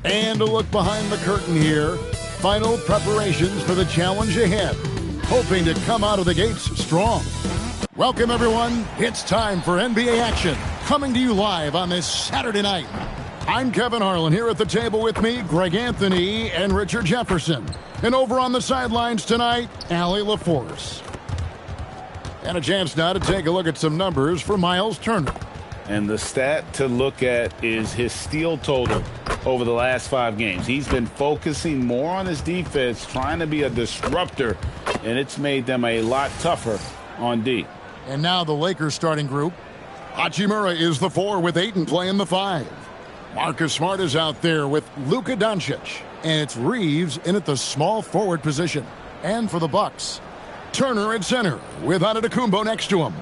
And a look behind the curtain here. Final preparations for the challenge ahead. Hoping to come out of the gates strong. Welcome, everyone. It's time for NBA action. Coming to you live on this Saturday night. I'm Kevin Harlan. Here at the table with me, Greg Anthony and Richard Jefferson. And over on the sidelines tonight, Allie LaForce. And a chance now to take a look at some numbers for Miles Turner. And the stat to look at is his steal total over the last 5 games. He's been focusing more on his defense, trying to be a disruptor, and it's made them a lot tougher on D. And now the Lakers starting group. Hachimura is the 4 with Ayton playing the 5. Marcus Smart is out there with Luka Doncic. And it's Reeves in at the small forward position. And for the Bucks, Turner at center with Antetokounmpo next to him.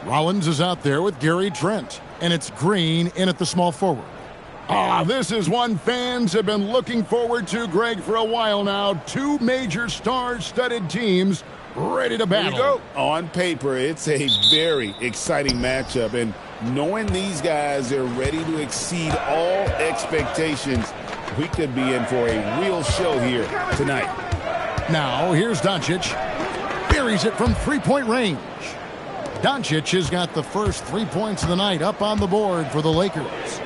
Rollins is out there with Gary Trent. And it's Green in at the small forward. This is one fans have been looking forward to, Greg, for a while now. 2 major star-studded teams ready to battle. Here we go. On paper, it's a very exciting matchup. And knowing these guys are ready to exceed all expectations, we could be in for a real show here tonight. Now, here's Doncic. Buries it from three-point range. Doncic has got the first 3 points of the night up on the board for the Lakers.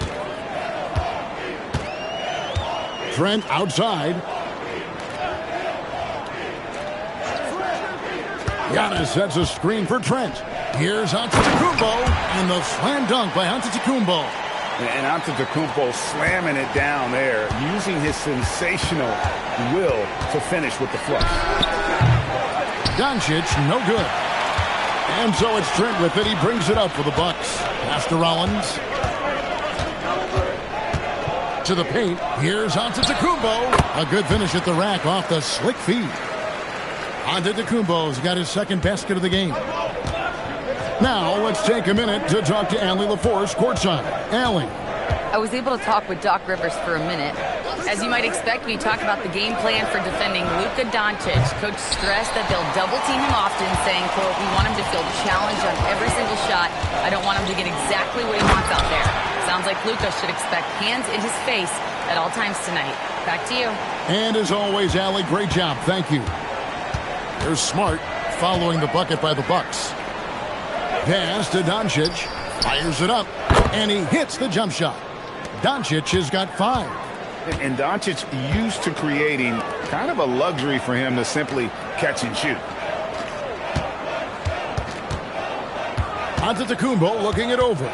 Trent outside. Giannis sets a screen for Trent. Here's Antetokounmpo, and the slam dunk by Antetokounmpo. And Antetokounmpo slamming it down there, using his sensational will to finish with the flush. Doncic, no good. And so it's Trent with it. He brings it up for the Bucks. Pass to Rollins. To the paint. Here's Antetokounmpo. A good finish at the rack off the slick feed. Antetokounmpo's got his second basket of the game. Now let's take a minute to talk to Allie LaForce courtside. Allie. I was able to talk with Doc Rivers for a minute. As you might expect, we talked about the game plan for defending Luka Doncic. Coach stressed that they'll double team him often, saying, quote, we want him to feel challenged on every single shot. I don't want him to get exactly what he wants out there. Sounds like Luka should expect hands in his face at all times tonight. Back to you. And as always, Allie, great job. Thank you. There's Smart following the bucket by the Bucks. Pass to Doncic. Fires it up. And he hits the jump shot. Doncic has got 5. And Doncic used to creating kind of a luxury for him to simply catch and shoot. Antetokounmpo looking it over.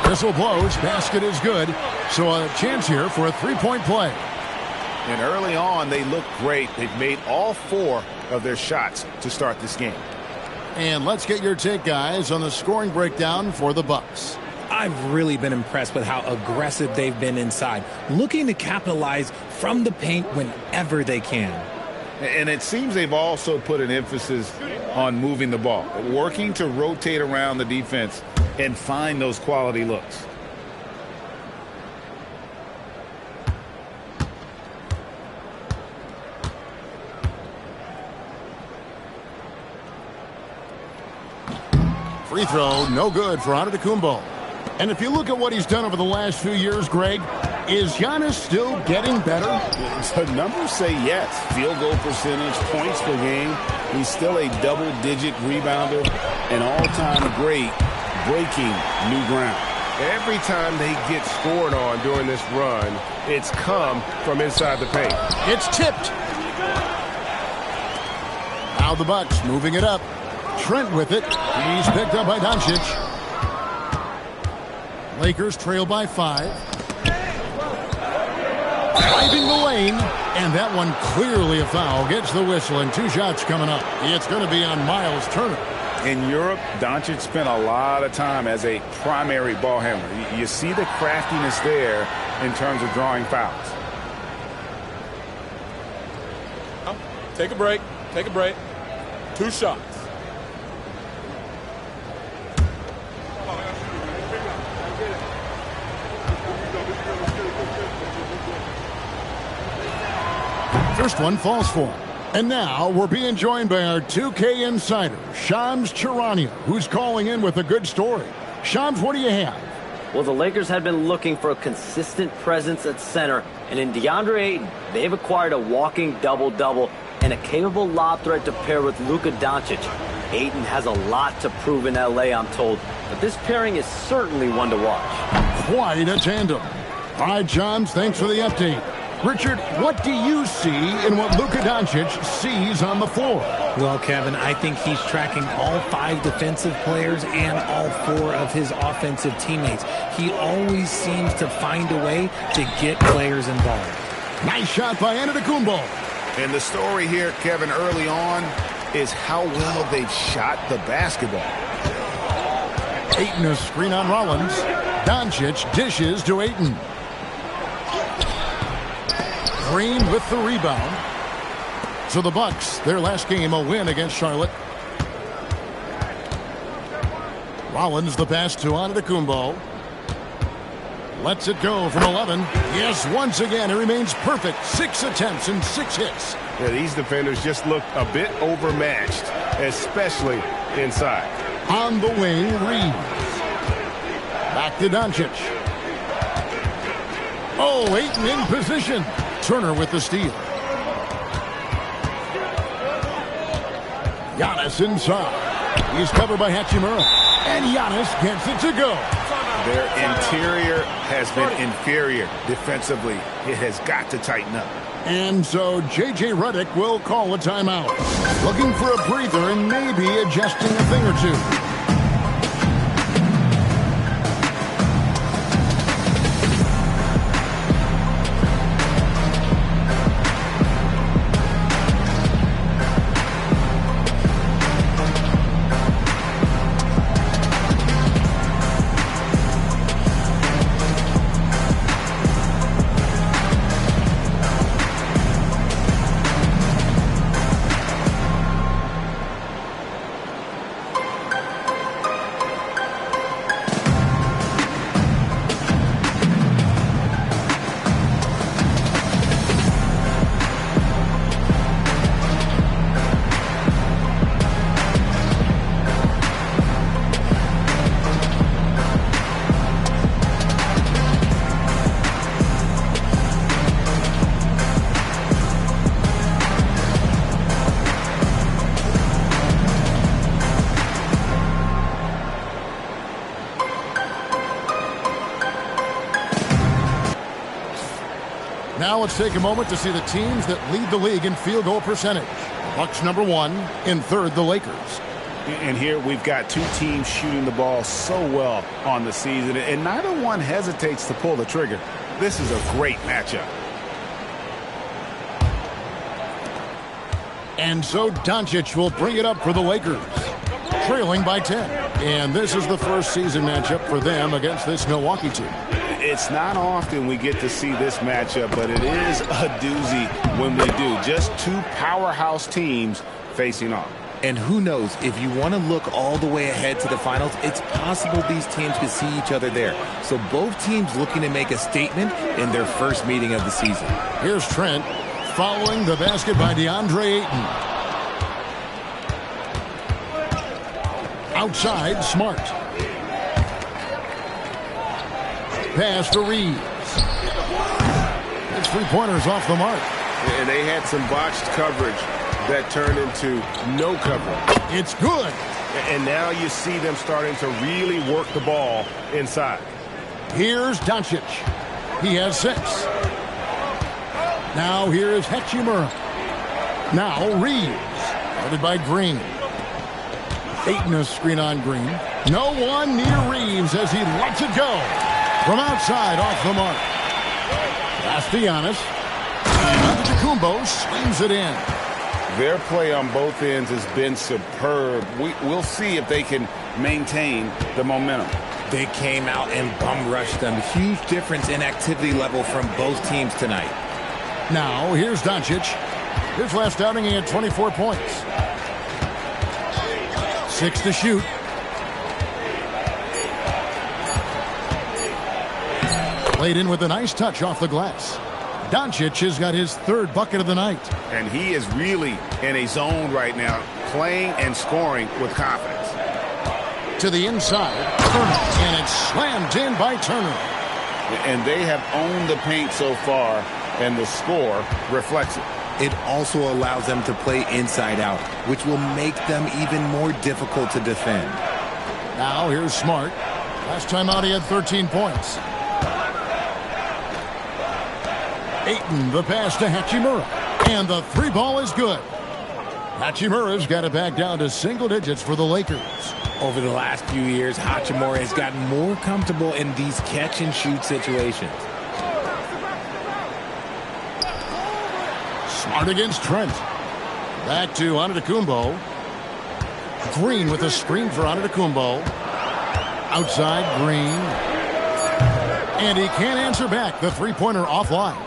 Whistle blows. Basket is good. So a chance here for a 3-point play. And early on, they looked great. They've made all 4 of their shots to start this game. And let's get your take, guys, on the scoring breakdown for the Bucks. I've really been impressed with how aggressive they've been inside, looking to capitalize from the paint whenever they can. And it seems they've also put an emphasis on moving the ball, working to rotate around the defense and find those quality looks. Free throw, no good for Antetokounmpo. And if you look at what he's done over the last few years, Greg, is Giannis still getting better? The numbers say yes. Field goal percentage, points per game. He's still a double-digit rebounder, an all-time great, breaking new ground. Every time they get scored on during this run, it's come from inside the paint. It's tipped. Now the Bucks moving it up. Trent with it. He's picked up by Doncic. Lakers trail by 5. Driving the lane. And that one clearly a foul. Gets the whistle and 2 shots coming up. It's going to be on Miles Turner. In Europe, Doncic spent a lot of time as a primary ball handler. You see the craftiness there in terms of drawing fouls. Take a break. Take a break. 2 shots. First one falls for him. And now we're being joined by our 2K insider, Shams Charania, who's calling in with a good story. Shams, what do you have? Well, the Lakers had been looking for a consistent presence at center, and in DeAndre Ayton, they've acquired a walking double-double and a capable lob threat to pair with Luka Doncic. Ayton has a lot to prove in LA, I'm told, but this pairing is certainly one to watch. Quite a tandem. All right, Shams, thanks for the update. Richard, what do you see in what Luka Doncic sees on the floor? Well, Kevin, I think he's tracking all 5 defensive players and all 4 of his offensive teammates. He always seems to find a way to get players involved. Nice shot by Antetokounmpo. And the story here, Kevin, early on is how well they've shot the basketball. Ayton a screen on Rollins. Doncic dishes to Ayton. Green with the rebound. So the Bucks, their last game, a win against Charlotte. Rollins the pass to Antetokounmpo. Lets it go from 11. Yes, once again, it remains perfect. 6 attempts and 6 hits. Yeah, these defenders just look a bit overmatched, especially inside. On the wing, Reeves. Back to Doncic. Oh, Ayton in position. Turner with the steal. Giannis inside. He's covered by Hachimura. And Giannis gets it to go. Their interior has been inferior defensively. It has got to tighten up. And so J.J. Redick will call a timeout. Looking for a breather and maybe adjusting a thing or two. Now let's take a moment to see the teams that lead the league in field goal percentage. Bucks number 1, in third the Lakers. And here we've got 2 teams shooting the ball so well on the season, and neither one hesitates to pull the trigger. This is a great matchup. And so Doncic will bring it up for the Lakers, trailing by 10. And this is the first season matchup for them against this Milwaukee team. It's not often we get to see this matchup, but it is a doozy when we do. Just 2 powerhouse teams facing off. And who knows, if you want to look all the way ahead to the finals, it's possible these teams could see each other there. So both teams looking to make a statement in their first meeting of the season. Here's Trent following the basket by DeAndre Ayton. Outside, Smart. Pass to Reeves. His 3-pointers off the mark. And they had some botched coverage that turned into no coverage. It's good. And now you see them starting to really work the ball inside. Here's Doncic. He has 6. Now here is Hachimura. Now Reeves. Guarded by Green. Ayton a screen on Green. No one near Reeves as he lets it go. From outside, off the mark. Pass to Giannis. And Antetokounmpo slams it in. Their play on both ends has been superb. We'll see if they can maintain the momentum. They came out and bum rushed them. Huge difference in activity level from both teams tonight. Now, here's Doncic. His last outing, he had 24 points. 6 to shoot. Played in with a nice touch off the glass. Doncic has got his third bucket of the night. And he is really in a zone right now, playing and scoring with confidence. To the inside, Turner, and it's slammed in by Turner. And they have owned the paint so far, and the score reflects it. It also allows them to play inside out, which will make them even more difficult to defend. Now here's Smart. Last time out he had 13 points. Ayton, the pass to Hachimura. And the three ball is good. Hachimura's got it back down to single digits for the Lakers. Over the last few years, Hachimura has gotten more comfortable in these catch-and-shoot situations. Smart against Trent. Back to Antetokounmpo. Green with a screen for Antetokounmpo. Outside, Green. And he can't answer back. The three-pointer offline.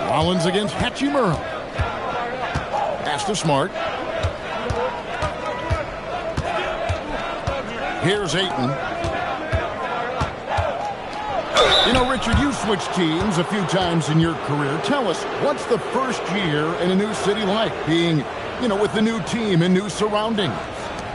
Rollins against Hachimura. Pass to Smart. Here's Ayton. You know, Richard, you switched teams a few times in your career. Tell us, what's the first year in a new city like, being, you know, with the new team and new surroundings?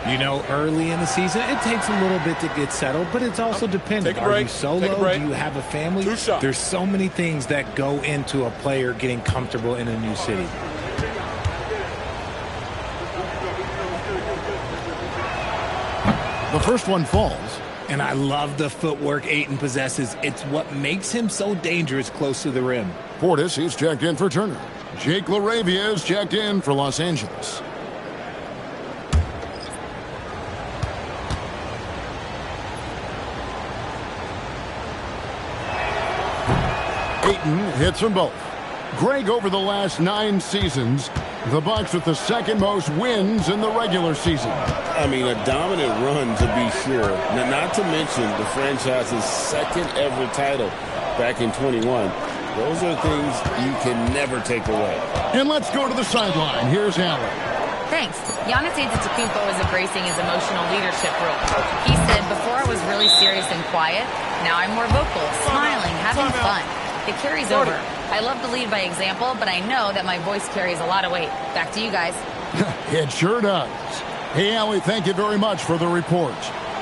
You know, early in the season, it takes a little bit to get settled, but it's also dependent. Take a break. Are you solo? Do you have a family? Two shots. There's so many things that go into a player getting comfortable in a new city. The first one falls. And I love the footwork Ayton possesses. It's what makes him so dangerous close to the rim. Portis, he's checked in for Turner. Jake LaRavia is checked in for Los Angeles. Ayton hits them both. Greg, over the last 9 seasons, the Bucks with the second most wins in the regular season. I mean, a dominant run to be sure. Not to mention the franchise's second ever title back in 21. Those are things you can never take away. And let's go to the sideline. Here's Allen. Thanks. Giannis Antetokounmpo is embracing his emotional leadership role. He said, before I was really serious and quiet, now I'm more vocal, smiling, having fun. It carries over. I love to lead by example, but I know that my voice carries a lot of weight. Back to you guys. It sure does. Hey, Allie, thank you very much for the report.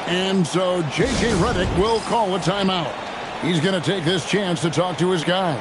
And so J.J. Redick will call a timeout. He's going to take this chance to talk to his guys.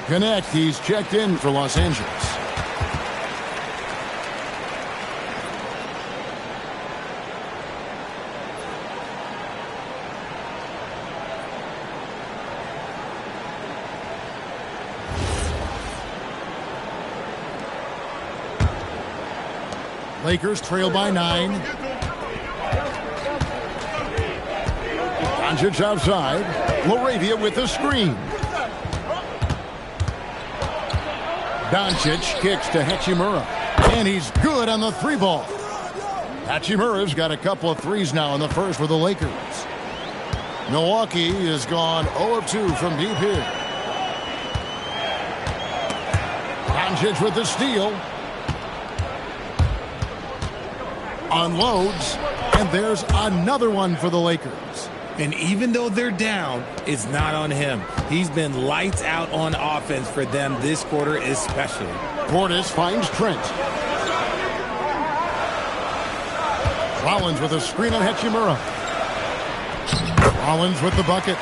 Connect, he's checked in for Los Angeles. Lakers trail by 9. Doncic outside. LaRavia with the screen. Doncic kicks to Hachimura, and he's good on the three ball. Hachimura's got a couple of threes now in the first for the Lakers. Milwaukee has gone 0 of 2 from deep here. Doncic with the steal. Unloads, and there's another one for the Lakers. And even though they're down, it's not on him. He's been lights out on offense for them this quarter especially. Portis finds Trent. Rollins with a screen on Hachimura. Rollins with the bucket.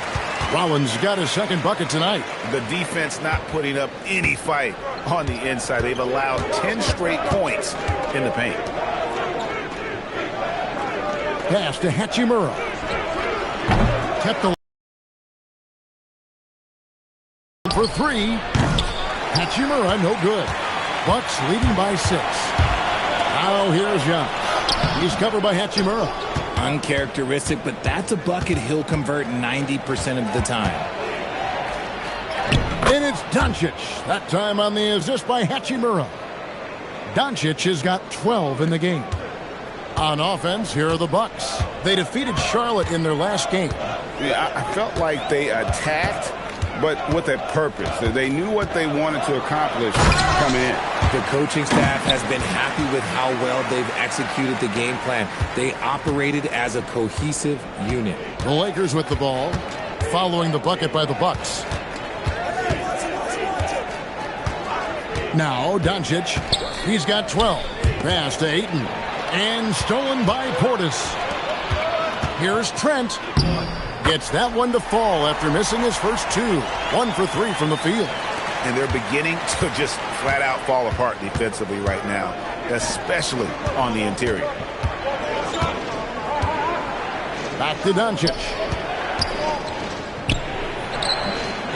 Rollins got his second bucket tonight. The defense not putting up any fight on the inside. They've allowed 10 straight points in the paint. Pass to Hachimura. Kept the for three. Hachimura, no good. Bucks leading by 6. Now here's Young. He's covered by Hachimura. Uncharacteristic, but that's a bucket he'll convert 90% of the time. And it's Doncic. That time on the assist by Hachimura. Doncic has got 12 in the game. On offense, here are the Bucks. They defeated Charlotte in their last game. Yeah, I felt like they attacked, but with a purpose. They knew what they wanted to accomplish coming in. The coaching staff has been happy with how well they've executed the game plan. They operated as a cohesive unit. The Lakers with the ball, following the bucket by the Bucks. Now Doncic, he's got 12. Pass to Ayton, and stolen by Portis. Here's Trent. Gets that one to fall after missing his first 2. 1 for 3 from the field. And they're beginning to just flat out fall apart defensively right now, especially on the interior. Back to Doncic.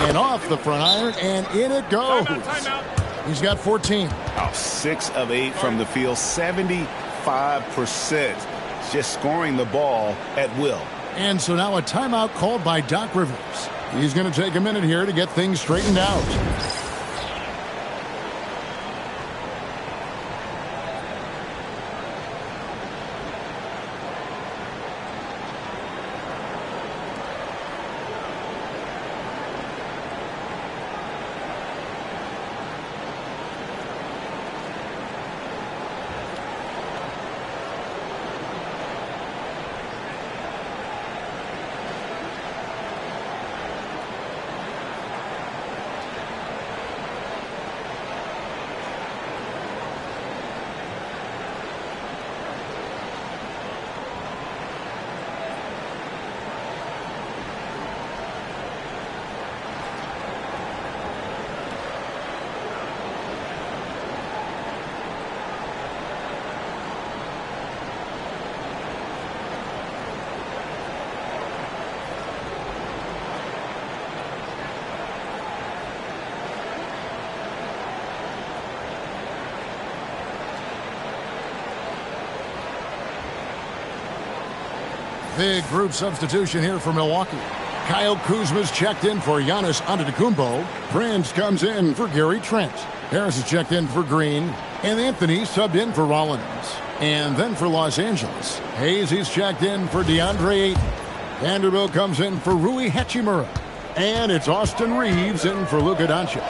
And off the front iron, and in it goes. Timeout. He's got 14. 6 of 8 from the field, 75%. Just scoring the ball at will. And so now a timeout called by Doc Rivers. He's going to take a minute here to get things straightened out. Big group substitution here for Milwaukee. Kyle Kuzma's checked in for Giannis Antetokounmpo. Prince comes in for Gary Trent. Harris is checked in for Green. And Anthony subbed in for Rollins. And then for Los Angeles, Hayes, he's checked in for DeAndre Ayton. Vanderbilt comes in for Rui Hachimura. And it's Austin Reeves in for Luka Doncic.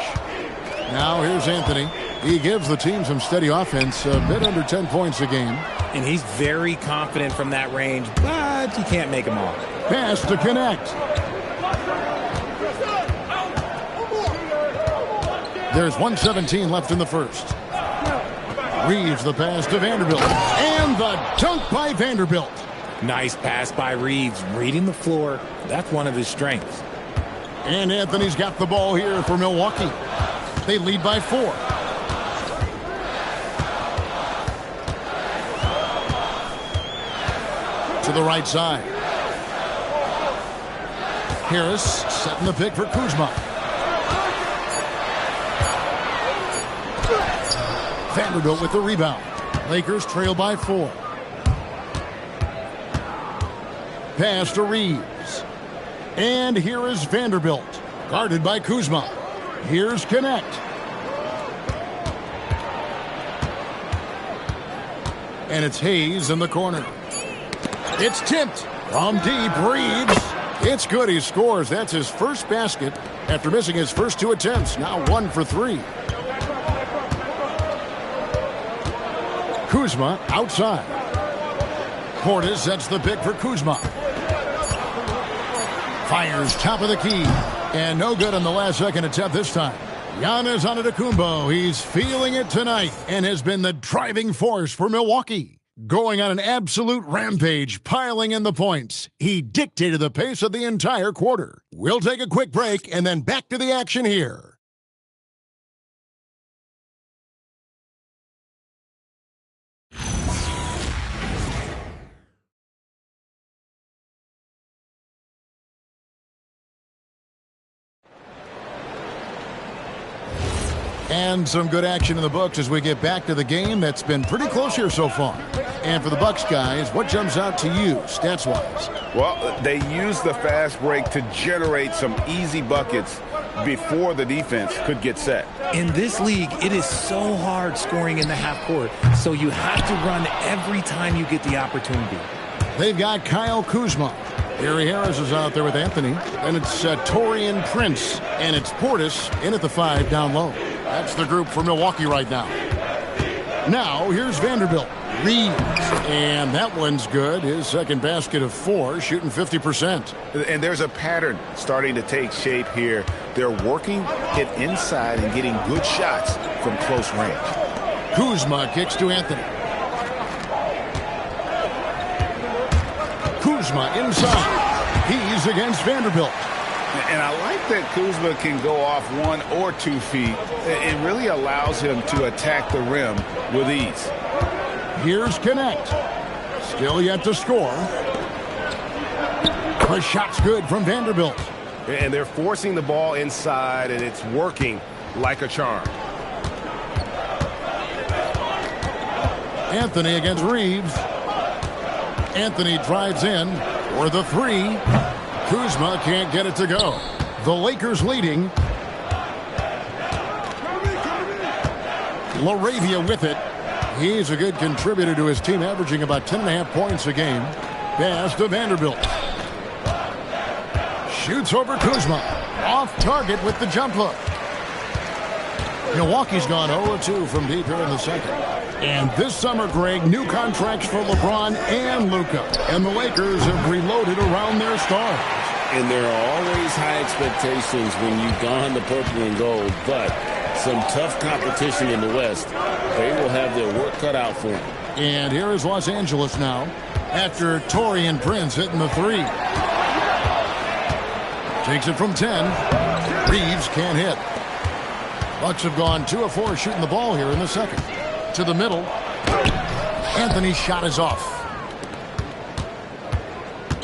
Now here's Anthony. He gives the team some steady offense, a bit under 10 points a game. And he's very confident from that range, but you can't make him all. Pass to connect. There's 1:17 left in the first. Reeves the pass to Vanderbilt. And the dunk by Vanderbilt. Nice pass by Reeves, reading the floor. That's one of his strengths. And Anthony's got the ball here for Milwaukee. They lead by 4. To the right side. Harris setting the pick for Kuzma. Vanderbilt with the rebound. Lakers trail by 4. Pass to Reeves. And here is Vanderbilt. Guarded by Kuzma. Here's Connect. And it's Hayes in the corner. It's tipped from deep. Reeves. It's good. He scores. That's his first basket after missing his first 2 attempts. Now 1 for 3. Kuzma outside. Portis sets the pick for Kuzma. Fires top of the key. And no good on the last second attempt this time. Giannis Antetokounmpo. He's feeling it tonight and has been the driving force for Milwaukee. Going on an absolute rampage, piling in the points. He dictated the pace of the entire quarter. We'll take a quick break and then back to the action here. And some good action in the books as we get back to the game that's been pretty close here so far. And for the Bucks guys, what jumps out to you stats-wise? Well, they use the fast break to generate some easy buckets before the defense could get set. In this league, it is so hard scoring in the half court, so you have to run every time you get the opportunity. They've got Kyle Kuzma. Gary Harris is out there with Anthony. And it's Taurean Prince. And it's Portis in at the 5 down low. That's the group for Milwaukee right now. Now, here's Vanderbilt. Reeves. And that one's good. His second basket of 4, shooting 50%. And there's a pattern starting to take shape here. They're working it inside and getting good shots from close range. Kuzma kicks to Anthony. Kuzma inside. He's against Vanderbilt. And I like that Kuzma can go off 1 or 2 feet. It really allows him to attack the rim with ease. Here's Connect. Still yet to score. The shot's good from Vanderbilt. And they're forcing the ball inside, and it's working like a charm. Anthony against Reeves. Anthony drives in for the 3. Kuzma can't get it to go. The Lakers leading. LaRavia with it. He's a good contributor to his team, averaging about 10.5 points a game. Pass to Vanderbilt. Shoots over Kuzma. Off target with the jump hook. Milwaukee's gone 0-2 from deep here in the second. And this summer, Greg, new contracts for LeBron and Luka. And the Lakers have reloaded around their stars. And there are always high expectations when you don the purple and gold, but some tough competition in the West. They will have their work cut out for them. And here is Los Angeles now after Taurean Prince hitting the 3. Takes it from 10. Reeves can't hit. Bucks have gone 2 of 4 shooting the ball here in the second. To the middle. Anthony's shot is off.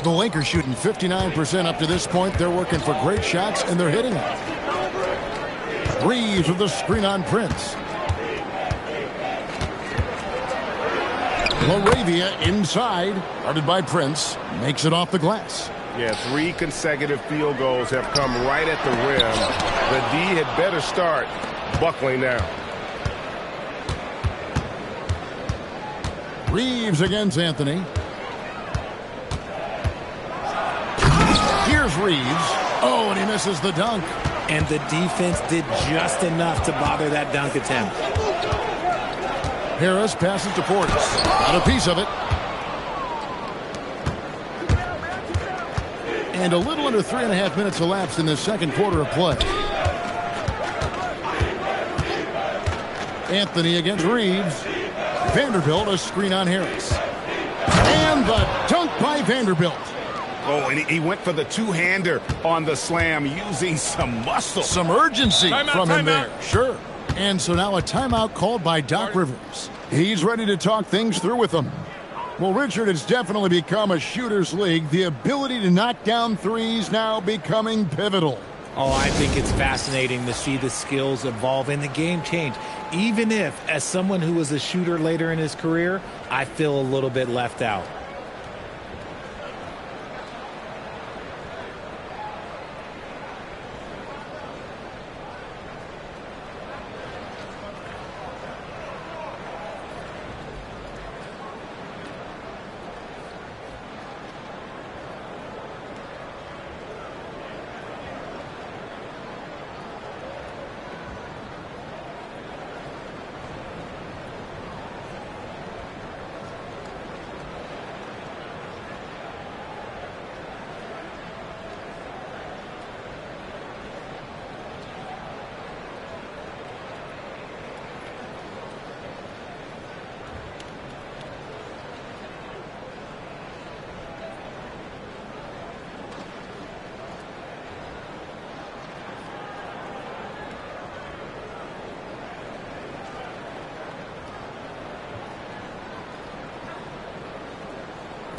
The Lakers shooting 59% up to this point. They're working for great shots, and they're hitting it. Reeves with the screen on Prince. LaRavia inside. Guarded by Prince. Makes it off the glass. Yeah, 3 consecutive field goals have come right at the rim. The D had better start buckling now. Reeves against Anthony. Here's Reeves. Oh, and he misses the dunk. And the defense did just enough to bother that dunk attempt. Harris passes to Portis. Got a piece of it. And a little under 3.5 minutes elapsed in this second quarter of play. Anthony against Reeves. Vanderbilt, a screen on Harris. And the dunk by Vanderbilt. Oh, and he went for the two-hander on the slam using some muscle. Some urgency from him there. Sure. And so now a timeout called by Doc Rivers. He's ready to talk things through with them. Well, Richard, it's definitely become a shooter's league. The ability to knock down threes now becoming pivotal. Oh, I think it's fascinating to see the skills evolve and the game change. Even if, as someone who was a shooter later in his career, I feel a little bit left out.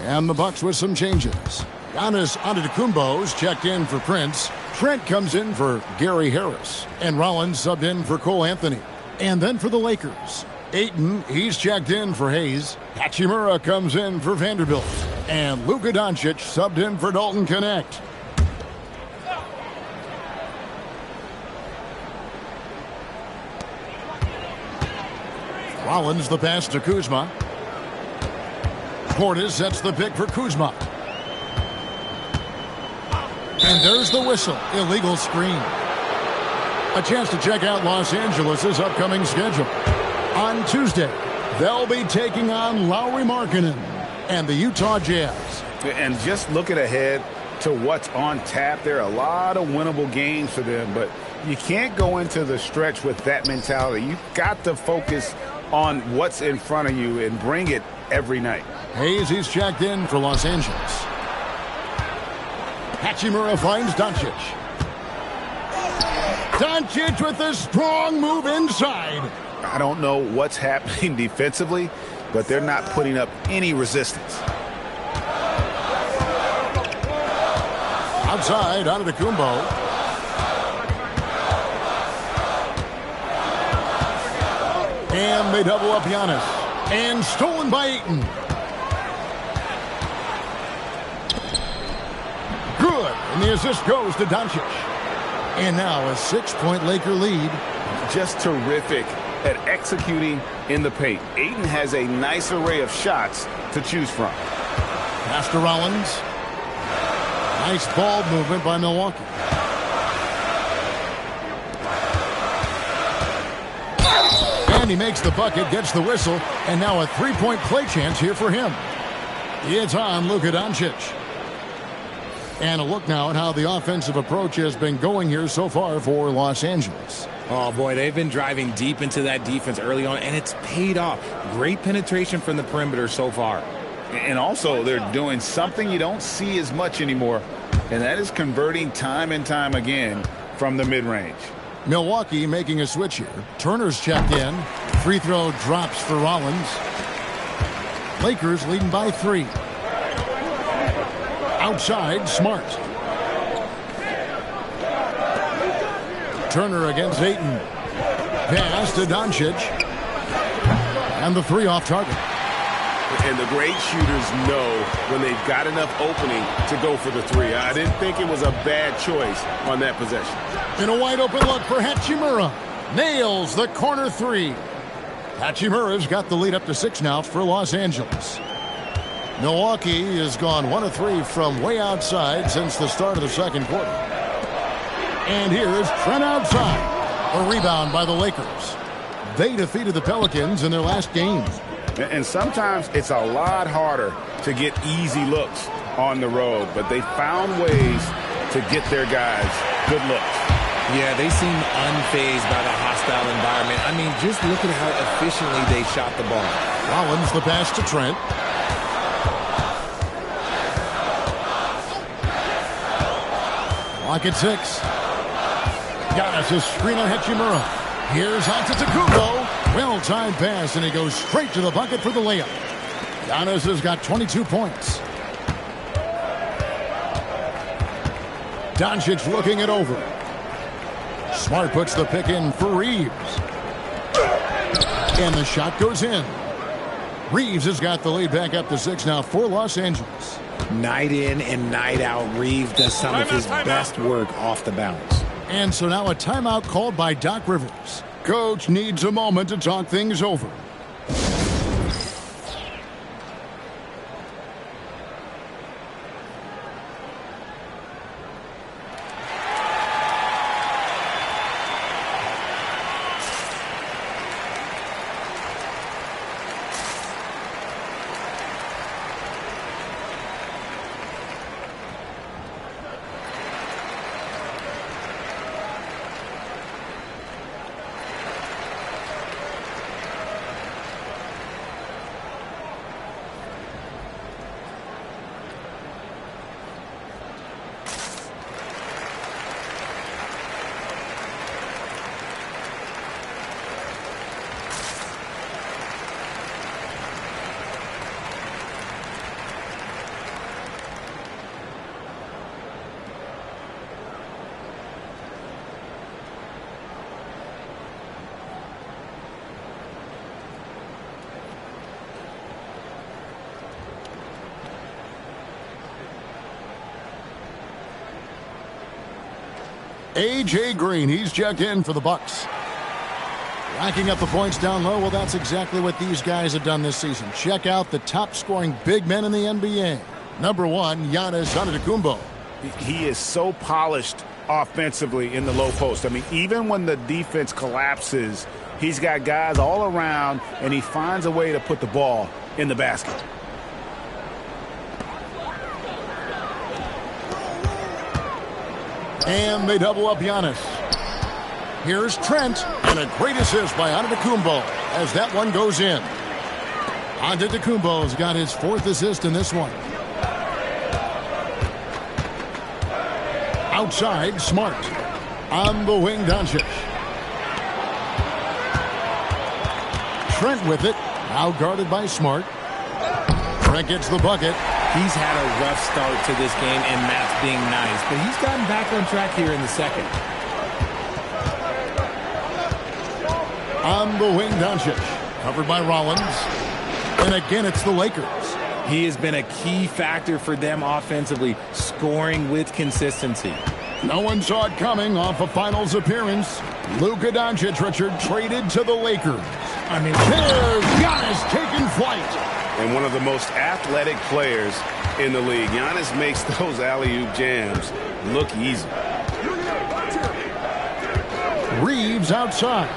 And the Bucks with some changes. Giannis Antetokounmpo's checked in for Prince. Trent comes in for Gary Harris. And Rollins subbed in for Cole Anthony. And then for the Lakers, Ayton, he's checked in for Hayes. Hachimura comes in for Vanderbilt. And Luka Doncic subbed in for Dalton Connect. Rollins the pass to Kuzma. Portis sets the pick for Kuzma. And there's the whistle. Illegal screen. A chance to check out Los Angeles' upcoming schedule. On Tuesday, they'll be taking on Lauri Markkanen and the Utah Jazz. And just looking ahead to what's on tap, there are a lot of winnable games for them, but you can't go into the stretch with that mentality. You've got to focus on what's in front of you and bring it every night. Hayes, he's checked in for Los Angeles. Hachimura finds Doncic. Doncic with a strong move inside. I don't know what's happening defensively, but they're not putting up any resistance. Outside, Antetokounmpo. And they double up Giannis. And stolen by Ayton. Good. And the assist goes to Doncic. And now a 6-point Laker lead. Just terrific at executing in the paint. Ayton has a nice array of shots to choose from. Pass to Rollins. Nice ball movement by Milwaukee. And he makes the bucket, gets the whistle, and now a three-point play chance here for him. It's on Luka Doncic. And a look now at how the offensive approach has been going here so far for Los Angeles. Oh, boy, they've been driving deep into that defense early on, and it's paid off. Great penetration from the perimeter so far. And also, they're doing something you don't see as much anymore, and that is converting time and time again from the mid-range. Milwaukee making a switch here. Turner's checked in. Free throw drops for Rollins. Lakers leading by 3. Outside, Smart. Turner against Ayton. Pass to Doncic. And the 3 off target. And the great shooters know when they've got enough opening to go for the 3. I didn't think it was a bad choice on that possession. In a wide open look for Hachimura. Nails the corner 3. Hachimura's got the lead up to 6 now for Los Angeles. Milwaukee has gone 1 of 3 from way outside since the start of the second quarter. And here's Trent outside. A rebound by the Lakers. They defeated the Pelicans in their last game. And sometimes it's a lot harder to get easy looks on the road, but they found ways to get their guys good looks. Yeah, they seem unfazed by the hostile environment. I mean, just look at how efficiently they shot the ball. Rollins the pass to Trent. Clock at 6. Giannis a screen on Hachimura. Here's Antetokounmpo. Well-timed pass, and he goes straight to the bucket for the layup. Giannis has got 22 points. Doncic looking it over. Smart puts the pick in for Reeves. And the shot goes in. Reeves has got the lead back up to 6 now for Los Angeles. Night in and night out, Reeves does some of his best work off the bounce. And so now a timeout called by Doc Rivers. Coach needs a moment to talk things over. A.J. Green, he's checked in for the Bucks. Racking up the points down low, well, that's exactly what these guys have done this season. Check out the top-scoring big men in the NBA. Number 1, Giannis Antetokounmpo. He is so polished offensively in the low post. I mean, even when the defense collapses, he's got guys all around, and he finds a way to put the ball in the basket. And they double up Giannis. Here's Trent, and a great assist by Antetokounmpo as that one goes in. Antetokounmpo's got his 4th assist in this one. Outside, Smart. On the wing, Doncic. Trent with it. Now guarded by Smart. Trent gets the bucket. He's had a rough start to this game, and Matt's being nice, but he's gotten back on track here in the second. On the wing, Doncic. Covered by Rollins. And again, it's the Lakers. He has been a key factor for them offensively, scoring with consistency. No one saw it coming off a finals appearance. Luka Doncic, Richard, traded to the Lakers. I mean, there's Giannis taking flight. And one of the most athletic players in the league. Giannis makes those alley-oop jams look easy. Reeves outside.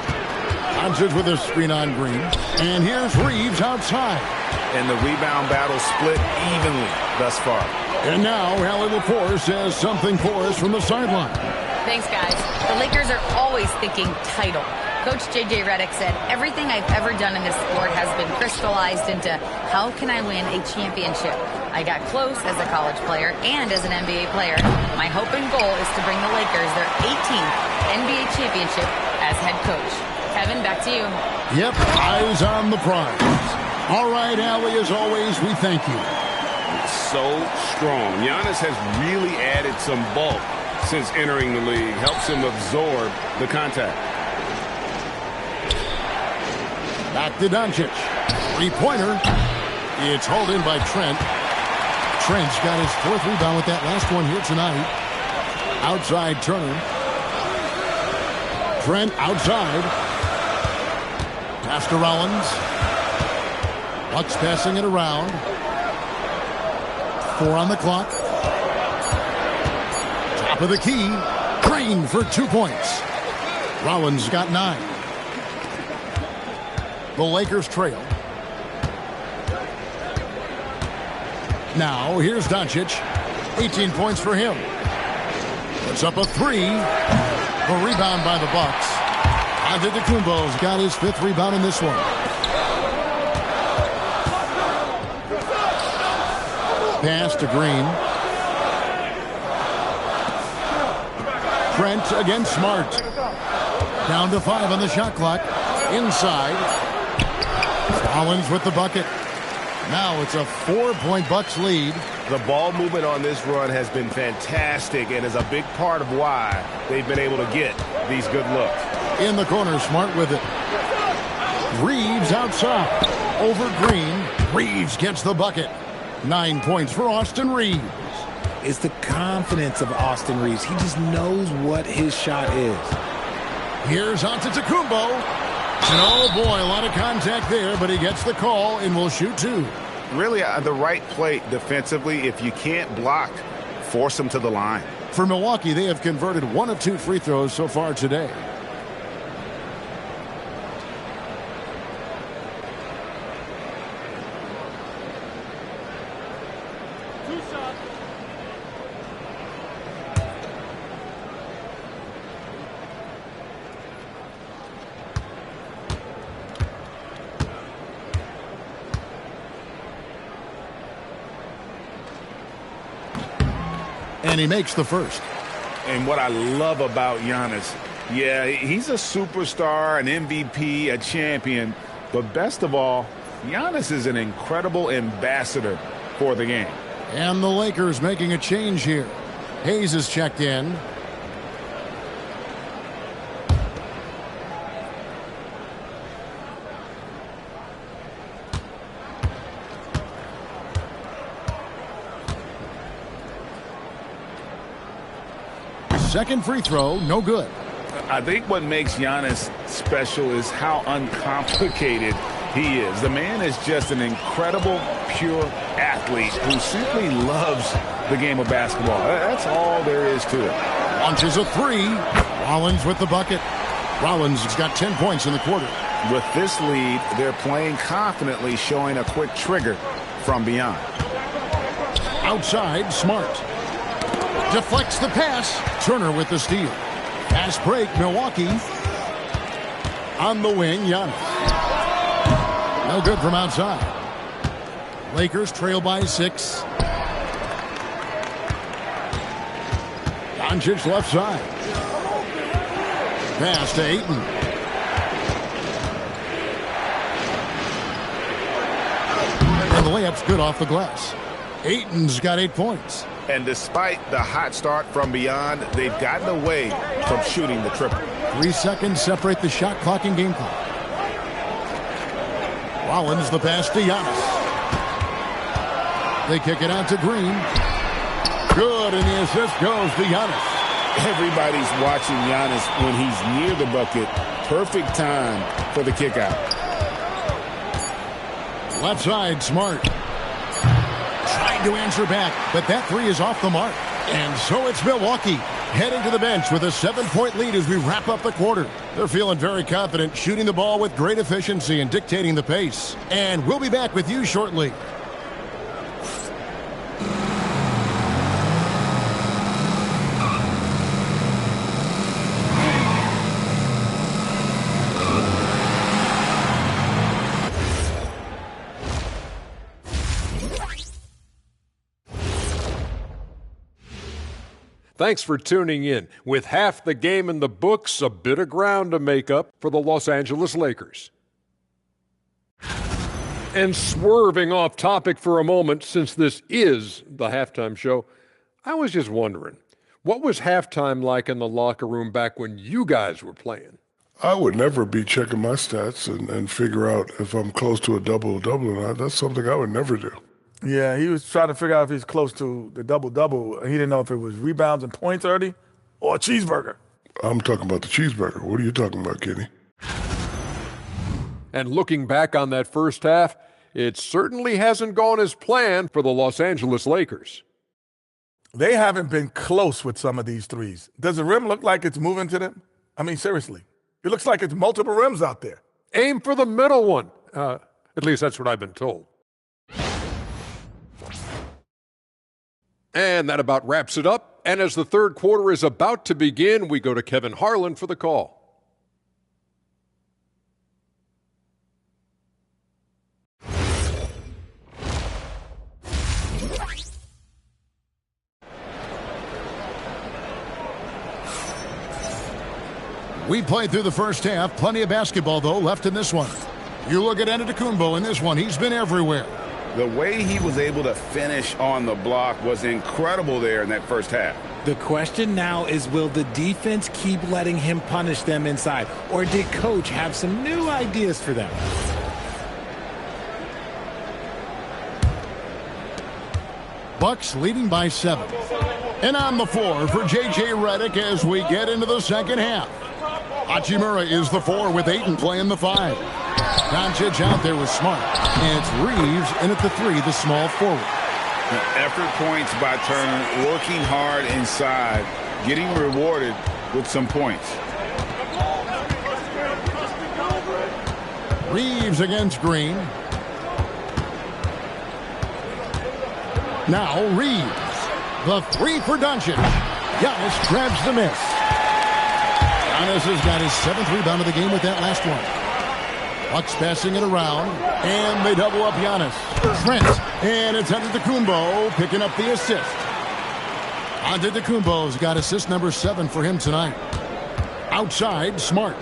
Doncic with a screen on Green. And here's Reeves outside. And the rebound battle split evenly thus far. And now, Allie LaForce has something for us from the sideline. Thanks, guys. The Lakers are always thinking title. Coach J.J. Redick said, everything I've ever done in this sport has been crystallized into how can I win a championship? I got close as a college player and as an NBA player. My hope and goal is to bring the Lakers their 18th NBA championship as head coach. Kevin, back to you. Yep, eyes on the prize. All right, Allie, as always, we thank you. So strong. Giannis has really added some bulk since entering the league. Helps him absorb the contact. Back to Doncic. Three-pointer. It's hauled in by Trent. Trent's got his 4th rebound with that last one here tonight. Outside Turner. Trent outside. Pass to Rollins. Bucks passing it around. 4 on the clock. Top of the key. Green for 2 points. Rollins got 9. The Lakers trail. Now here's Doncic. 18 points for him. Puts up a 3. The rebound by the Bucks. Antetokounmpo's got his 5th rebound in this one. Pass to Green. Trent against Smart. Down to 5 on the shot clock. Inside. Rollins with the bucket. Now it's a 4-point Bucks lead. The ball movement on this run has been fantastic and is a big part of why they've been able to get these good looks. In the corner, Smart with it. Reeves outside. Over Green. Reeves gets the bucket. 9 points for Austin Reeves. It's the confidence of Austin Reeves. He just knows what his shot is. Here's Antetokounmpo. And oh boy, a lot of contact there, but he gets the call and will shoot 2. Really the right play defensively. If you can't block, force him to the line. For Milwaukee, they have converted 1 of 2 free throws so far today. And he makes the first. And what I love about Giannis, yeah, he's a superstar, an MVP, a champion. But best of all, Giannis is an incredible ambassador for the game. And the Lakers making a change here. Hayes is checked in. Second free throw, no good. I think what makes Giannis special is how uncomplicated he is. The man is just an incredible, pure athlete who simply loves the game of basketball. That's all there is to it. Launches a three. Rollins with the bucket. Rollins has got 10 points in the quarter. With this lead, they're playing confidently, showing a quick trigger from beyond. Outside, Smart. Deflects the pass. Turner with the steal. Fast break, Milwaukee. On the wing, Giannis. No good from outside. Lakers trail by 6. Doncic left side. Pass to Ayton. And the layup's good off the glass. Ayton's got 8 points. And despite the hot start from beyond, they've gotten away from shooting the triple. 3 seconds separate the shot clock and game clock. Rollins the pass to Giannis. They kick it out to Green. Good, and the assist goes to Giannis. Everybody's watching Giannis when he's near the bucket. Perfect time for the kick out. Left side, Smart. Trying to answer back, but that three is off the mark. And so it's Milwaukee heading to the bench with a 7-point lead as we wrap up the quarter. They're feeling very confident, shooting the ball with great efficiency and dictating the pace. And we'll be back with you shortly. Thanks for tuning in. With half the game in the books, a bit of ground to make up for the Los Angeles Lakers. And swerving off topic for a moment, since this is the halftime show, I was just wondering, what was halftime like in the locker room back when you guys were playing? I would never be checking my stats and figure out if I'm close to a double-double or not. That's something I would never do. Yeah, he was trying to figure out if he's close to the double-double. He didn't know if it was rebounds and points early or a cheeseburger. I'm talking about the cheeseburger. What are you talking about, Kenny? And looking back on that first half, it certainly hasn't gone as planned for the Los Angeles Lakers. They haven't been close with some of these threes. Does the rim look like it's moving to them? I mean, seriously. It looks like it's multiple rims out there. Aim for the middle one. At least that's what I've been told. And that about wraps it up. And as the third quarter is about to begin, we go to Kevin Harlan for the call. We played through the first half. Plenty of basketball, though, left in this one. You look at Antetokounmpo in this one. He's been everywhere. The way he was able to finish on the block was incredible there in that first half. The question now is, will the defense keep letting him punish them inside? Or did Coach have some new ideas for them? Bucks leading by 7. And on the floor for J.J. Redick as we get into the second half. Hachimura is the 4 with Ayton playing the 5. Doncic out there with Smart. And it's Reeves in at the 3, the small forward. Effort points by Turner, working hard inside, getting rewarded with some points. Reeves against Green. Now Reeves. The 3 for Doncic. Giannis grabs the miss. Giannis has got his 7th rebound of the game with that last one. Bucks passing it around, and they double up Giannis. Trent, and it's Antetokounmpo picking up the assist. Antetokounmpo's got assist number 7 for him tonight. Outside, Smart.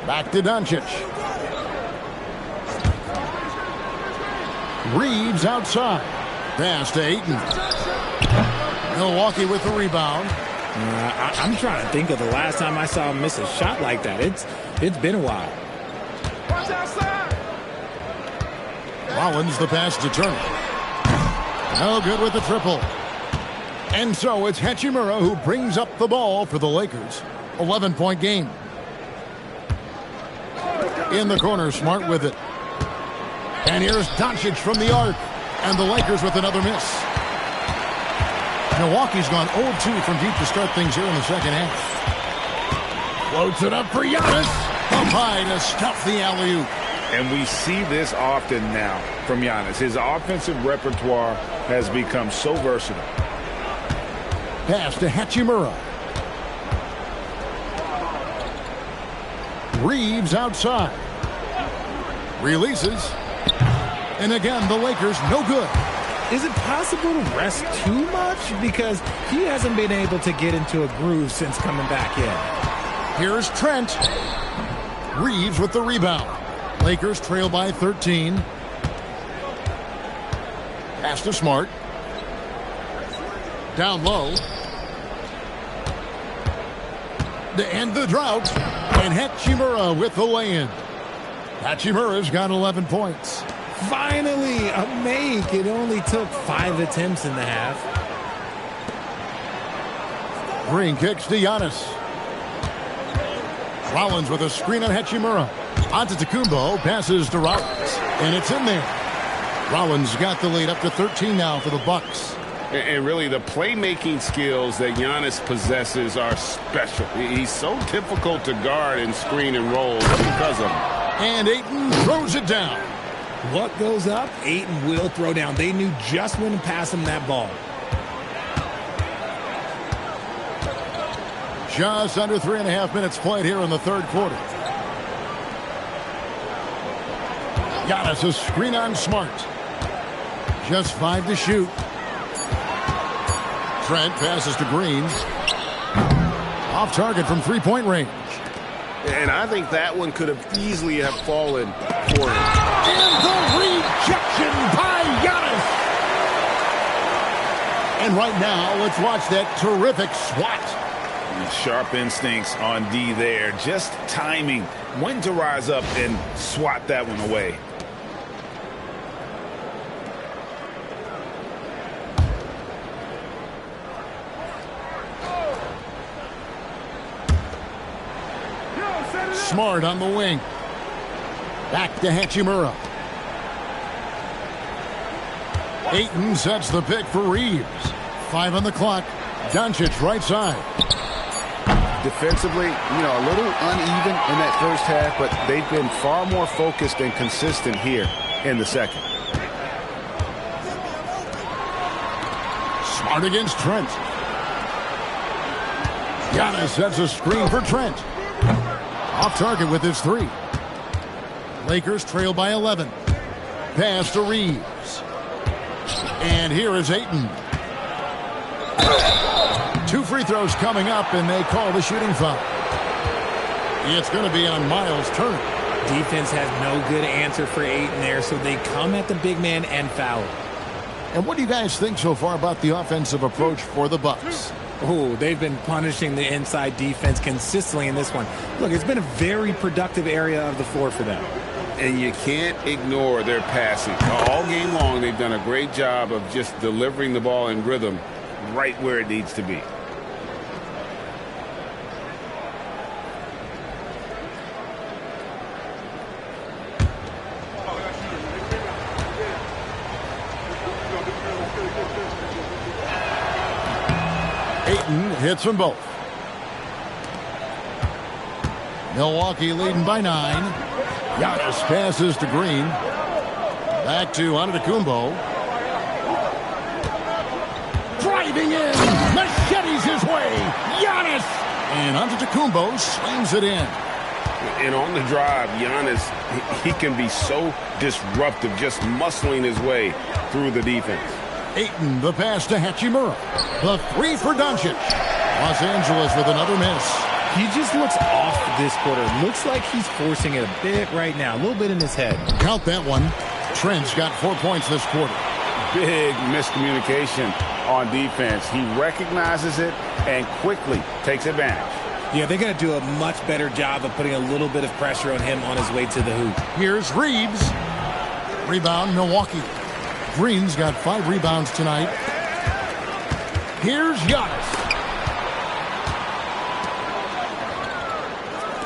Back to Doncic. Reeves outside. Pass to Ayton. Milwaukee with the rebound. I'm trying to think of the last time I saw him miss a shot like that. It's been a while. Rollins the pass to Turner. No good with the triple. And so it's Hachimura who brings up the ball for the Lakers. 11-point game. In the corner, Smart with it. And here's Doncic from the arc. And the Lakers with another miss. Milwaukee's gone 0-2 from deep to start things here in the second half. Floats it up for Giannis. Up high to stuff the alley-oop. And we see this often now from Giannis. His offensive repertoire has become so versatile. Pass to Hachimura. Reeves outside. Releases. And again, the Lakers no good. Is it possible to rest too much? Because he hasn't been able to get into a groove since coming back in. Here's Trent. Reeves with the rebound. Lakers trail by 13. Pass to Smart. Down low. To end the drought. And Hachimura with the lay-in. Hachimura's got 11 points. Finally, a make. It only took 5 attempts in the half. Green kicks to Giannis. Rollins with a screen on Hachimura. Antetokounmpo passes to Rollins. And it's in there. Rollins got the lead up to 13 now for the Bucks. And really, the playmaking skills that Giannis possesses are special. He's so difficult to guard and screen and roll because of him. And Ayton throws it down. What goes up, Ayton will throw down. They knew just when to pass him that ball. Just under 3.5 minutes played here in the third quarter. Giannis a screen on Smart. Just 5 to shoot. Trent passes to Green. Off target from three-point range. And I think that one could have easily have fallen for him. And the rejection by Giannis. And right now, let's watch that terrific swat. Sharp instincts on D there. Just timing when to rise up and swat that one away. Smart on the wing. Back to Hachimura. Ayton sets the pick for Reeves. 5 on the clock. Doncic right side. Defensively, a little uneven in that first half, but they've been far more focused and consistent here in the second. Smart against Trent. Giannis sets a screen for Trent. Off target with his 3. Lakers trail by 11. Pass to Reeves. And here is Ayton. 2 free throws coming up, and they call the shooting foul. It's going to be on Miles' turn. Defense has no good answer for Ayton there, so they come at the big man and foul. And what do you guys think so far about the offensive approach for the Bucks? Oh, they've been punishing the inside defense consistently in this one. Look, it's been a very productive area of the floor for them. And you can't ignore their passing. All game long, they've done a great job of just delivering the ball in rhythm right where it needs to be. Ayton hits them both. Milwaukee leading by 9. Giannis passes to Green. Back to Antetokounmpo. Driving in. Machetes his way. Giannis. And Antetokounmpo slams it in. And on the drive, Giannis, he can be so disruptive, just muscling his way through the defense. Ayton, the pass to Hachimura. The 3 for Doncic. Los Angeles with another miss. He just looks off this quarter. Looks like he's forcing it a bit right now. A little bit in his head. Count that one. Trent's got 4 points this quarter. Big miscommunication on defense. He recognizes it and quickly takes advantage. Yeah, they're going to do a much better job of putting a little bit of pressure on him on his way to the hoop. Here's Reeves. Rebound, Milwaukee. Green's got 5 rebounds tonight. Here's Giannis.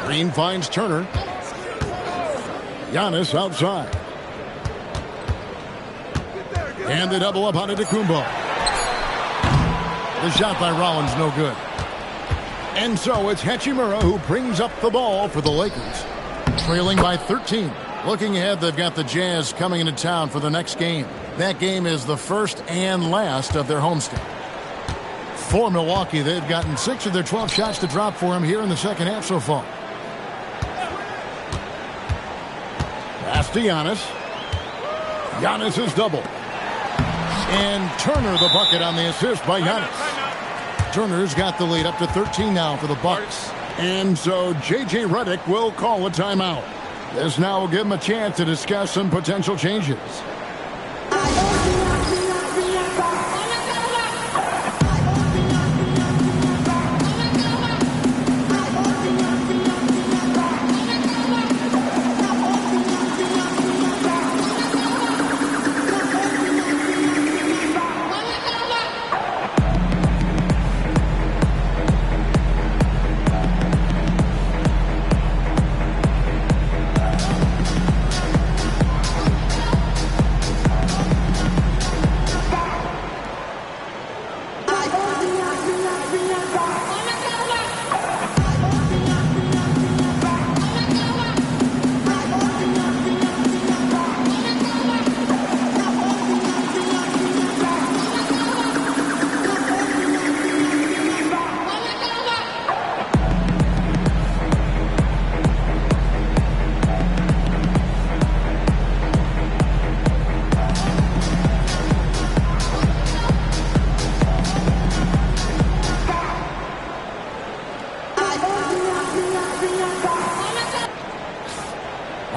Green finds Turner. Giannis outside. And they double up on Antetokounmpo. The shot by Rollins, no good. And so it's Hachimura who brings up the ball for the Lakers. Trailing by 13. Looking ahead, they've got the Jazz coming into town for the next game. That game is the first and last of their homestand. For Milwaukee, they've gotten 6 of their 12 shots to drop for him here in the second half so far. Pass to Giannis. Giannis is double. And Turner the bucket on the assist by Giannis. Turner's got the lead up to 13 now for the Bucks. And so J.J. Redick will call a timeout. This now will give him a chance to discuss some potential changes.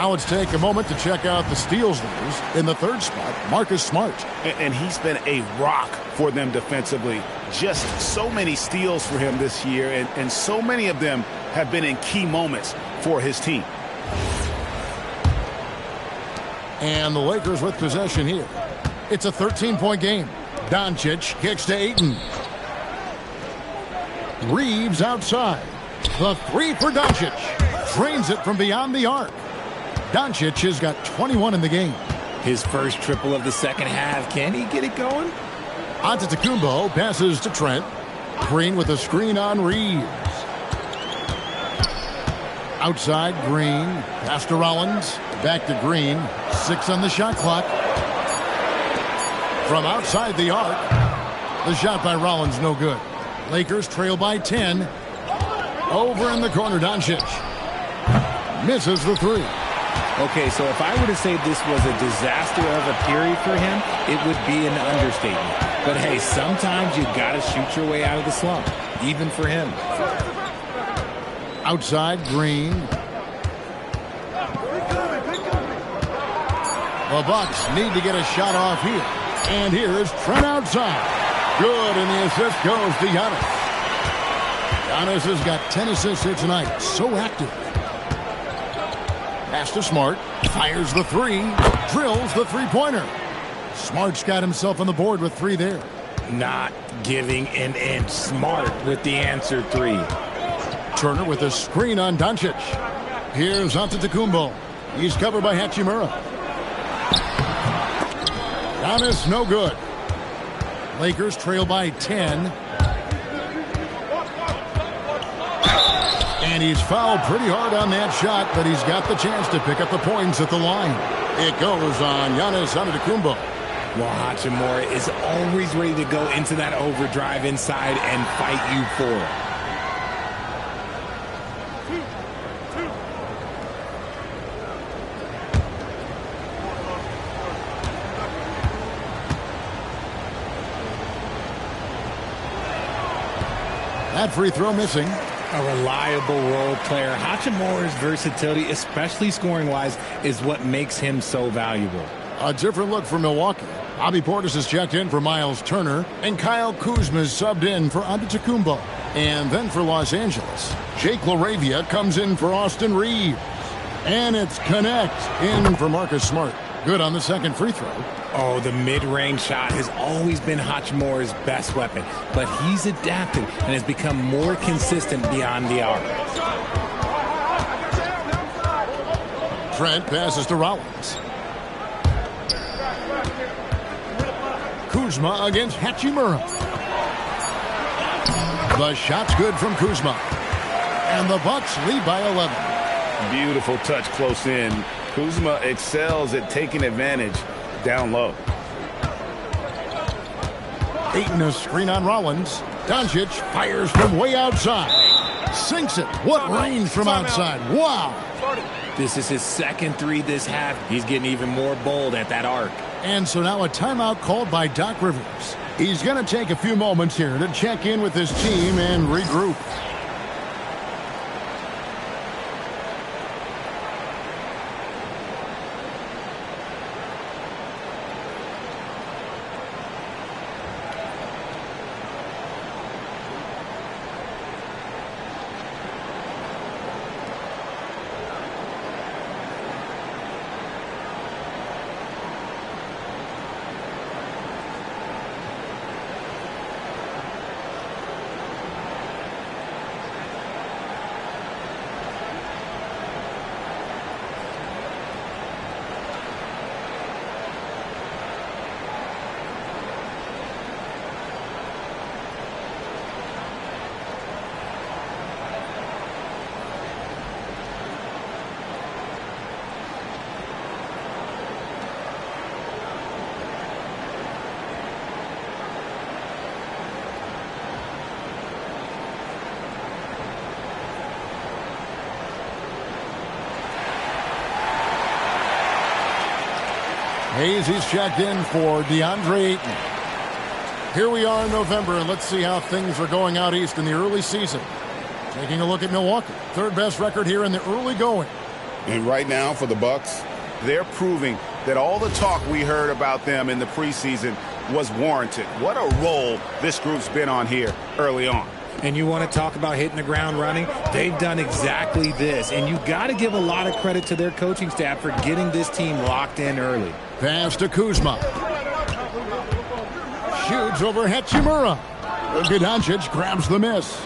Now let's take a moment to check out the steals leaders. In the third spot, Marcus Smart. And he's been a rock for them defensively. Just so many steals for him this year, and so many of them have been in key moments for his team. And the Lakers with possession here. It's a 13-point game. Doncic kicks to Ayton. Reeves outside. The three for Doncic. Drains it from beyond the arc. Doncic has got 21 in the game. His first triple of the second half. Can he get it going? Antetokounmpo passes to Trent. Green with a screen on Reeves. Outside, Green. Pass to Rollins. Back to Green. 6 on the shot clock. From outside the arc. The shot by Rollins, no good. Lakers trail by 10. Over in the corner, Doncic. Misses the three. Okay, so if I were to say this was a disaster of a period for him, it would be an understatement. But hey, sometimes you got to shoot your way out of the slump, even for him. Outside, Green. The Bucks need to get a shot off here. And here's Trent outside. Good, and the assist goes to Giannis. Giannis has got 10 assists here tonight. So active. Pass to Smart. Fires the three. Drills the three-pointer. Smart's got himself on the board with 3 there. Not giving an inch. Smart with the answer 3. Turner with a screen on Doncic. Here's Antetokounmpo. He's covered by Hachimura. Giannis, no good. Lakers trail by 10. And he's fouled pretty hard on that shot, but he's got the chance to pick up the points at the line. It goes on Giannis Antetokounmpo. Well, Hachimura is always ready to go into that overdrive inside and fight you for it. That free throw missing. A reliable role player. Hachimura's versatility, especially scoring-wise, is what makes him so valuable. A different look for Milwaukee. Bobby Portis has checked in for Miles Turner, and Kyle Kuzma's subbed in for Antetokounmpo. And then for Los Angeles, Jake LaRavia comes in for Austin Reeves. And it's Connect in for Marcus Smart. Good on the second free throw. Oh, the mid-range shot has always been Hachimura's best weapon, but he's adapted and has become more consistent beyond the arc. Trent passes to Rollins. Kuzma against Hachimura. The shot's good from Kuzma. And the Bucks lead by 11. Beautiful touch close in. Kuzma excels at taking advantage down low. Ayton a screen on Rollins. Doncic fires from way outside. Sinks it. What range from outside. Wow. This is his second three this half. He's getting even more bold at that arc. And so now a timeout called by Doc Rivers. He's going to take a few moments here to check in with his team and regroup. Hayes, he's checked in for DeAndre Ayton. Here we are in November, and let's see how things are going out east in the early season. Taking a look at Milwaukee. Third best record here in the early going. And right now for the Bucks, They're proving that all the talk we heard about them in the preseason was warranted. What a role this group's been on here early on. And you want to talk about hitting the ground running? They've done exactly this. And you got to give a lot of credit to their coaching staff for getting this team locked in early. Pass to Kuzma. Shoots over Hachimura. Doncic grabs the miss.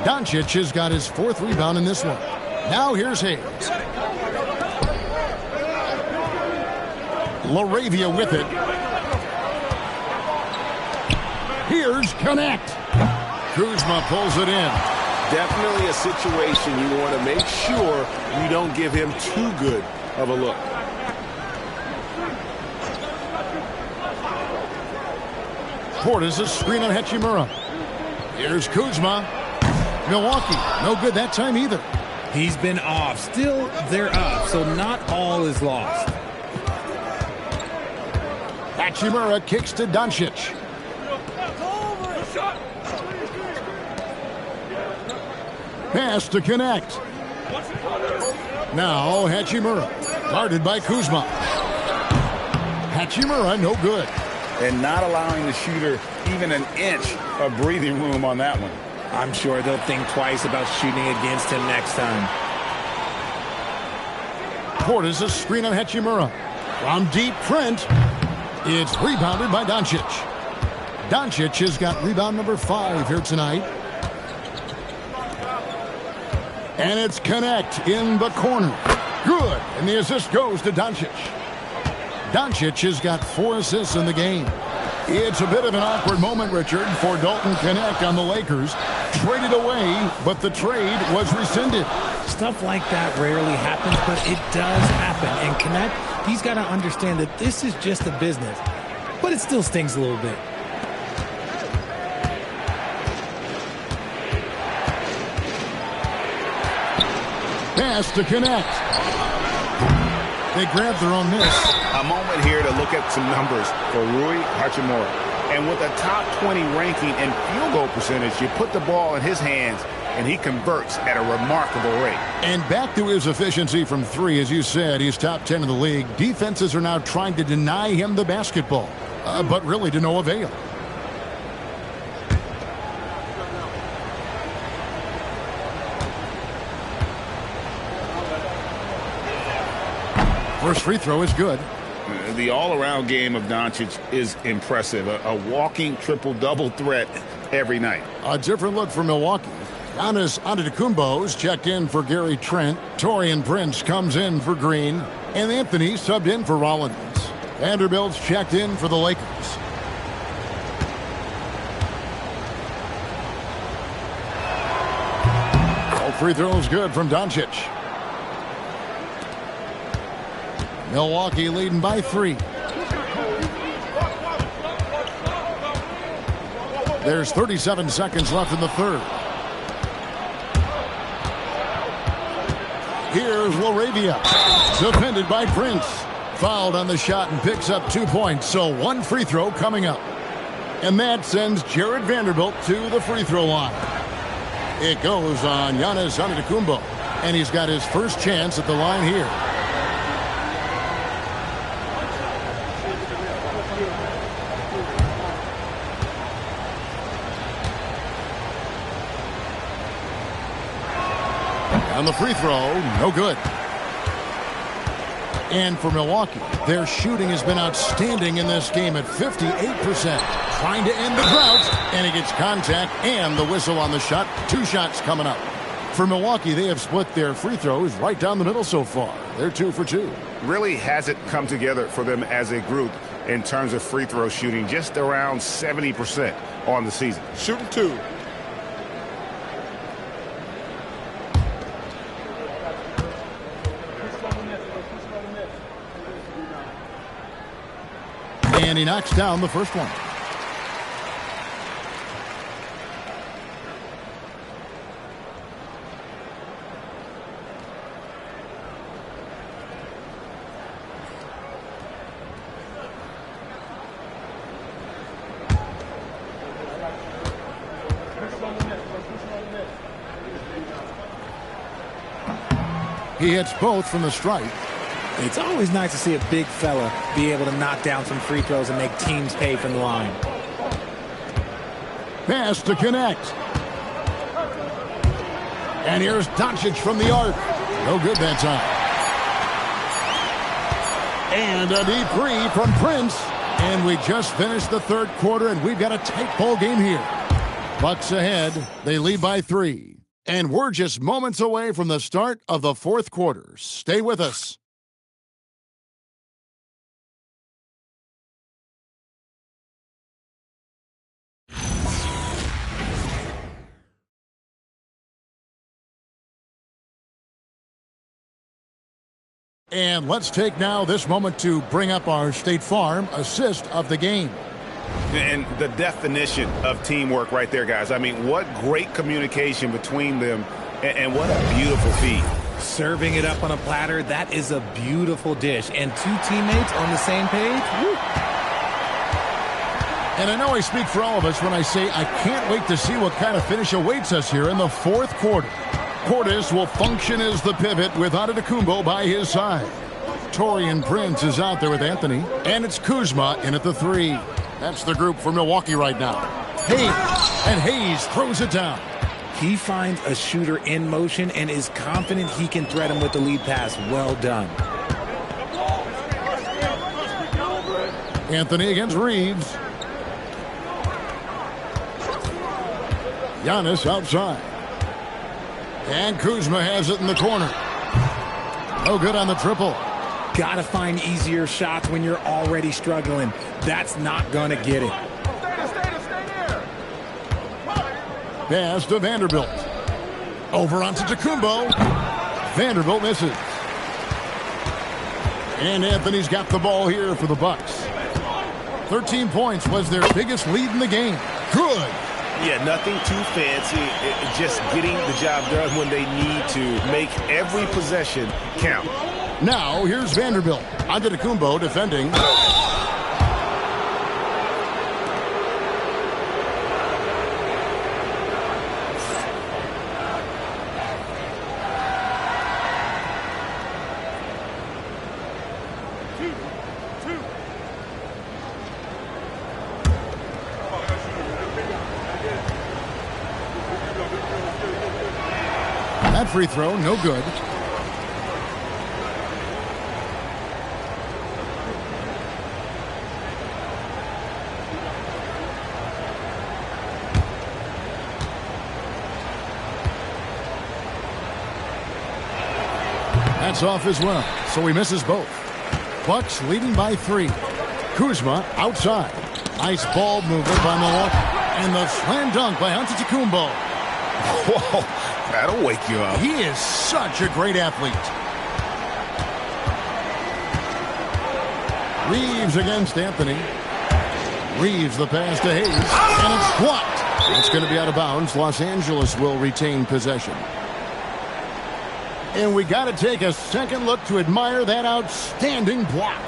Doncic has got his fourth rebound in this one. Now here's Hayes. LaRavia with it. Here's Connect. Kuzma pulls it in. Definitely a situation you want to make sure you don't give him too good of a look. Portis a screen on Hachimura. Here's Kuzma. Milwaukee, no good that time either. He's been off. Still, they're up, so not all is lost. Hachimura kicks to Doncic. Pass to Connect. Now Hachimura, guarded by Kuzma. Hachimura, no good. And not allowing the shooter even an inch of breathing room on that one. I'm sure they'll think twice about shooting against him next time. Portis a screen on Hachimura. From deep, Trent. It's rebounded by Doncic. Doncic has got rebound number 5 here tonight. And it's Connect in the corner. Good. And the assist goes to Doncic. Doncic has got 4 assists in the game. It's a bit of an awkward moment, Richard, for Dalton Connect on the Lakers. Traded away, but the trade was rescinded. Stuff like that rarely happens, but it does happen. And Connect, he's got to understand that this is just a business. But it still stings a little bit. Pass to Connect. They grabbed their own miss. A moment here to look at some numbers for Rui Hachimura. And with a top 20 ranking and field goal percentage, you put the ball in his hands, and he converts at a remarkable rate. And back to his efficiency from 3, as you said, he's top 10 in the league. Defenses are now trying to deny him the basketball, but really to no avail. First free throw is good. The all-around game of Doncic is impressive. A walking triple-double threat every night. A different look for Milwaukee. Giannis Antetokounmpo's checked in for Gary Trent. Taurean Prince comes in for Green. And Anthony subbed in for Rollins. Vanderbilt's checked in for the Lakers. All free throws good from Doncic. Milwaukee leading by 3. There's 37 seconds left in the third. Here's Laravia. Defended by Prince. Fouled on the shot and picks up 2 points. So 1 free throw coming up. And that sends Jared Vanderbilt to the free throw line. It goes on Giannis Antetokounmpo. And he's got his first chance at the line here. On the free throw, no good. And for Milwaukee, their shooting has been outstanding in this game at 58%. Trying to end the drought, and he gets contact and the whistle on the shot. 2 shots coming up. For Milwaukee, they have split their free throws right down the middle so far. They're 2 for 2. Really hasn't come together for them as a group in terms of free throw shooting. Just around 70% on the season. Shooting 2. And he knocks down the first one. He hits both from the stripe. It's always nice to see a big fella be able to knock down some free throws and make teams pay from the line. Pass to connect. And here's Doncic from the arc. No good that time. And a deep 3 from Prince. And we just finished the third quarter, and we've got a tight ball game here. Bucks ahead. They lead by 3. And we're just moments away from the start of the fourth quarter. Stay with us. And let's take now this moment to bring up our State Farm assist of the game. And the definition of teamwork right there, guys. I mean, what great communication between them, and what a beautiful feed. Serving it up on a platter, that is a beautiful dish. And 2 teammates on the same page. Woo. And I know I speak for all of us when I say I can't wait to see what kind of finish awaits us here in the fourth quarter. Portis will function as the pivot with Antetokounmpo by his side. Taurean Prince is out there with Anthony. And it's Kuzma in at the 3. That's the group for Milwaukee right now. Hayes. And Hayes throws it down. He finds a shooter in motion and is confident he can thread him with the lead pass. Well done. Anthony against Reeves. Giannis outside. And Kuzma has it in the corner. No good on the triple. Gotta find easier shots when you're already struggling. That's not gonna get it. Pass to Vanderbilt. Over onto Antetokounmpo. Vanderbilt misses. And Anthony's got the ball here for the Bucks. 13 points was their biggest lead in the game. Good. Yeah, nothing too fancy. Just getting the job done when they need to. Make every possession count. Now, here's Vanderbilt. Antetokounmpo defending. That free throw, no good. That's off as well, so he misses both. Bucks leading by 3. Kuzma outside. Nice ball movement by Milwaukee. And the slam dunk by Antetokounmpo. Whoa, that'll wake you up. He is such a great athlete. Reeves against Anthony. Reeves the pass to Hayes. And it's blocked. It's going to be out of bounds. Los Angeles will retain possession. And we got to take a second look to admire that outstanding block.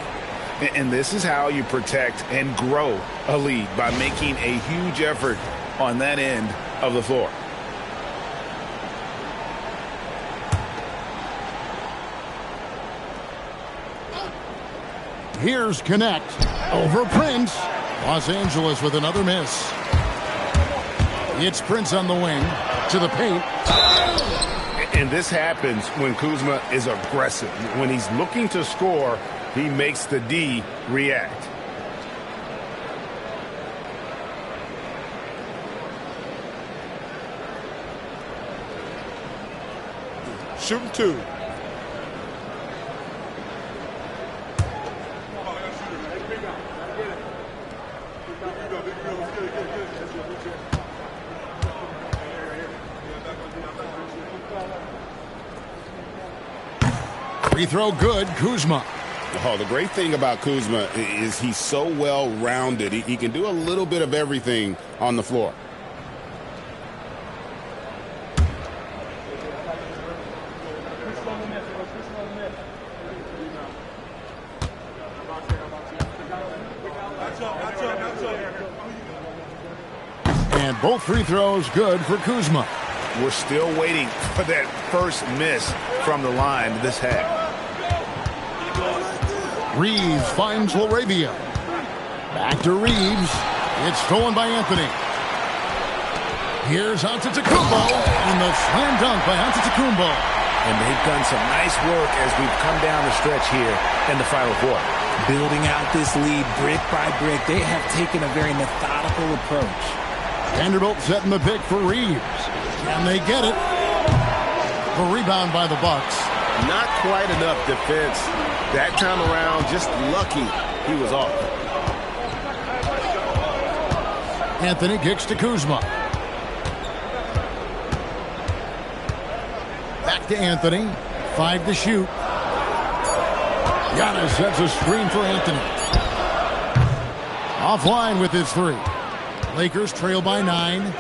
And this is how you protect and grow a lead, by making a huge effort on that end of the floor. Here's Connect over Prince. Los Angeles with another miss. It's Prince on the wing to the paint. And this happens when Kuzma is aggressive. When he's looking to score, he makes the D react. Shooting 2. Free throw good, Kuzma. Oh, the great thing about Kuzma is he's so well-rounded. He can do a little bit of everything on the floor. And both free throws good for Kuzma. We're still waiting for that first miss from the line this half. Reeves finds Laravia. Back to Reeves. It's stolen by Anthony. Here's Antetokounmpo, and the slam dunk by Antetokounmpo. And they've done some nice work as we've come down the stretch here in the final quarter. Building out this lead brick by brick. They have taken a very methodical approach. Vanderbilt setting the pick for Reeves. Can they get it? The rebound by the Bucks. Not quite enough defense that time around. Just lucky he was off. Anthony kicks to Kuzma. Back to Anthony. 5 to shoot. Giannis sets a screen for Anthony. Offline with his 3. Lakers trail by 9.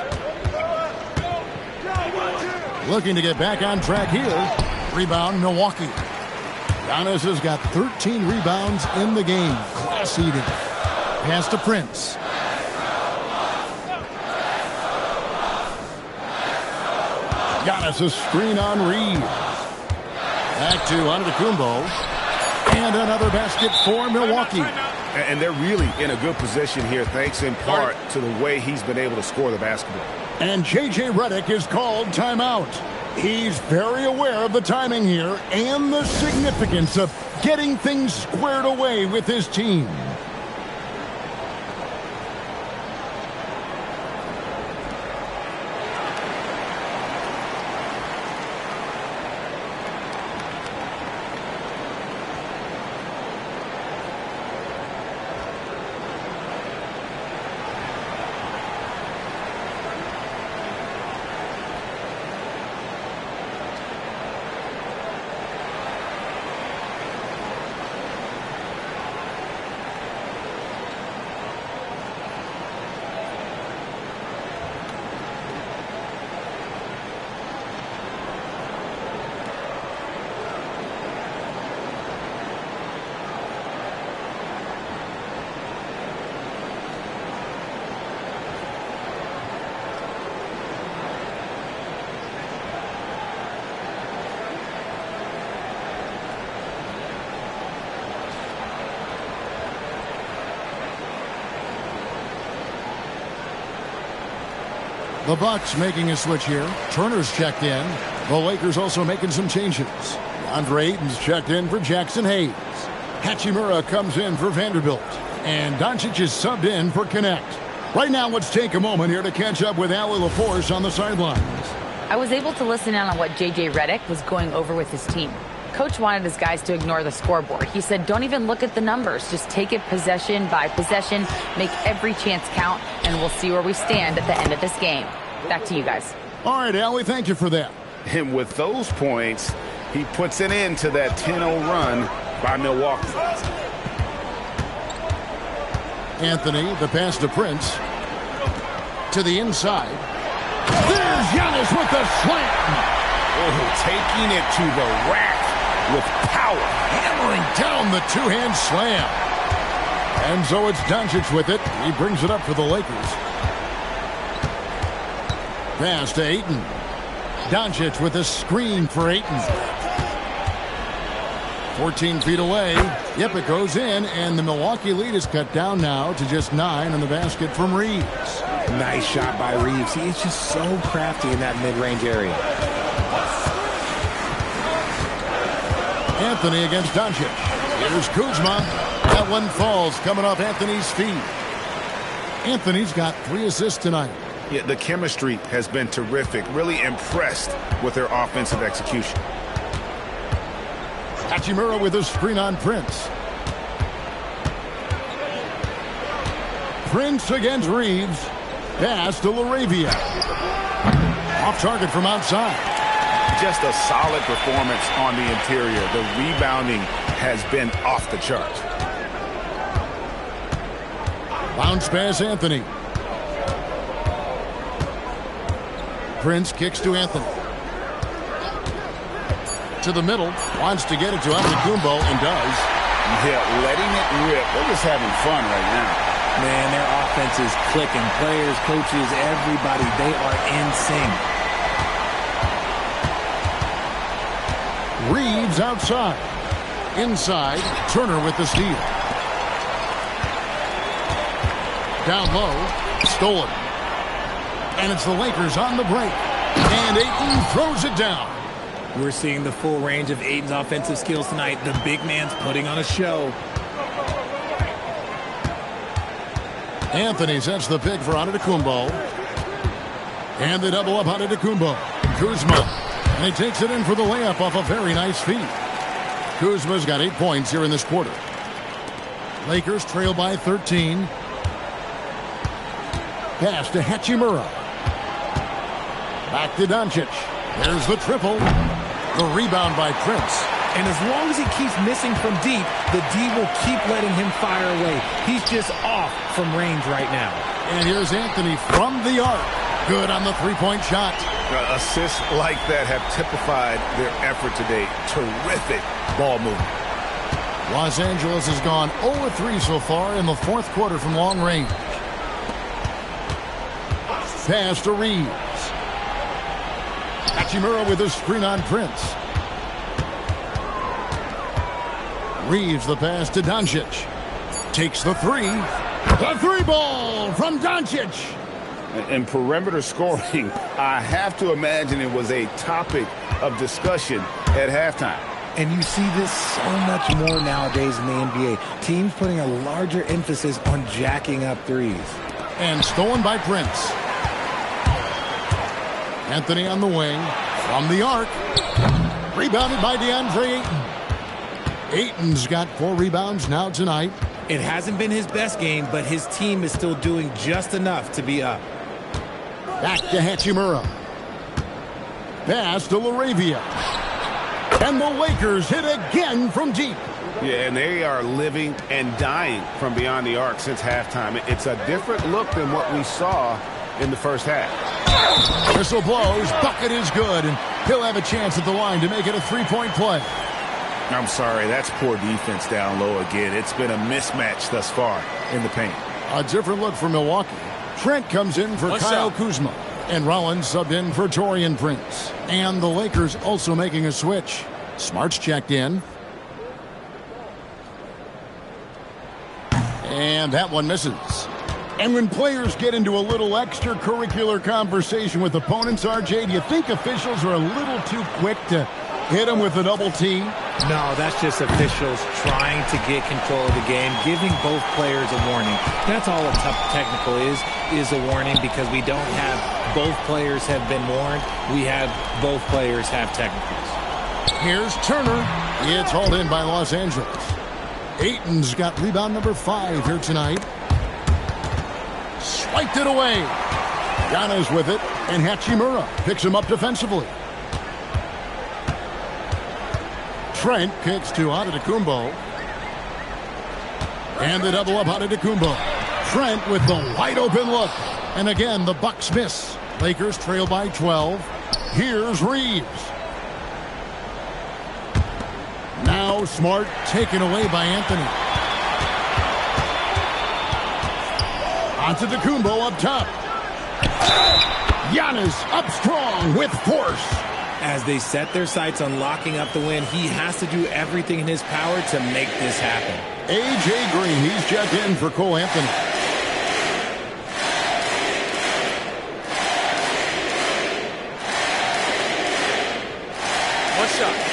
Looking to get back on track here. Rebound, Milwaukee. Giannis has got 13 rebounds in the game. Class eating. Pass to Prince. Giannis a screen on Reeves. Back to Antetokounmpo. And another basket for Milwaukee. And they're really in a good position here, thanks in part to the way he's been able to score the basketball. And J.J. Redick is called timeout. He's very aware of the timing here and the significance of getting things squared away with his team. The Bucks making a switch here. Turner's checked in. The Lakers also making some changes. Andre Ayton's checked in for Jackson Hayes. Hachimura comes in for Vanderbilt. And Doncic is subbed in for Connect. Right now, let's take a moment here to catch up with Allie LaForce on the sidelines. I was able to listen in on what J.J. Redick was going over with his team. Coach wanted his guys to ignore the scoreboard. He said, don't even look at the numbers. Just take it possession by possession, make every chance count, and we'll see where we stand at the end of this game. Back to you guys. All right, Allie, thank you for that. And with those points, he puts an end to that 10-0 run by Milwaukee. Anthony, the pass to Prince. To the inside. There's Giannis with the slam. Oh, taking it to the rack with power. Hammering down the two-hand slam. And so it's Doncic with it. He brings it up for the Lakers. Pass to Ayton. Doncic with a screen for Ayton. 14 feet away. Yep, it goes in, and the Milwaukee lead is cut down now to just 9 on the basket from Reeves. Nice shot by Reeves. He is just so crafty in that mid-range area. Anthony against Doncic. Here's Kuzma. That one falls, coming off Anthony's feet. Anthony's got 3 assists tonight. Yeah, the chemistry has been terrific. Really impressed with their offensive execution. Hachimura with a screen on Prince. Prince against Reeves. Pass to LaRavia. Off target from outside. Just a solid performance on the interior. The rebounding has been off the charts. Bounce pass Anthony. Prince kicks to Anthony. To the middle. Wants to get it to Antetokounmpo and does. Yeah, letting it rip. They're just having fun right now. Man, their offense is clicking. Players, coaches, everybody, they are in sync. Reeves outside. Inside, Turner with the steal. Down low, stolen. And it's the Lakers on the break. And Ayton throws it down. We're seeing the full range of Ayton's offensive skills tonight. The big man's putting on a show. Anthony sets the pick for Antetokounmpo. And they double up Antetokounmpo. Kuzma. And he takes it in for the layup off a very nice feed. Kuzma's got 8 points here in this quarter. Lakers trail by 13. Pass to Hachimura. Back to Doncic. There's the triple. The rebound by Prince. And as long as he keeps missing from deep, the D will keep letting him fire away. He's just off from range right now. And here's Anthony from the arc. Good on the three-point shot. Assists like that have typified their effort today. Terrific ball movement. Los Angeles has gone 0-3 so far in the fourth quarter from long range. Pass to Reeves. Hachimura with a screen on Prince. Reeves the pass to Doncic. Takes the three. The three ball from Doncic. And perimeter scoring, I have to imagine it was a topic of discussion at halftime. And you see this so much more nowadays in the NBA. Teams putting a larger emphasis on jacking up threes. And stolen by Prince. Anthony on the wing. From the arc. Rebounded by DeAndre Ayton. Ayton's got 4 rebounds now tonight. It hasn't been his best game, but his team is still doing just enough to be up. Back to Hachimura. Pass to LaRavia. And the Lakers hit again from deep. Yeah, and they are living and dying from beyond the arc since halftime. It's a different look than what we saw in the first half. Whistle blows. Bucket is good. And he'll have a chance at the line to make it a three-point play. I'm sorry, that's poor defense down low again. It's been a mismatch thus far in the paint. A different look for Milwaukee. Trent comes in for Kyle Kuzma. And Rollins subbed in for Taurean Prince. And the Lakers also making a switch. Smart's checked in. And that one misses. And when players get into a little extracurricular conversation with opponents, RJ, do you think officials are a little too quick to hit them with a double T? No, that's just officials trying to get control of the game, giving both players a warning. That's all a tough technical is a warning, because we don't have both players have been warned. We have both players have technicals. Here's Turner. It's hauled in by Los Angeles. Ayton's got rebound number 5 here tonight. Swiped it away. Giannis with it, and Hachimura picks him up defensively. Trent kicks to Antetokounmpo. And the double up Antetokounmpo. Trent with the wide open look. And again, the Bucks miss. Lakers trail by 12. Here's Reeves. Now Smart taken away by Anthony. Antetokounmpo up top. Giannis up strong with force. As they set their sights on locking up the win, he has to do everything in his power to make this happen. A.J. Green, he's checked in for Cole Anthony. One shot.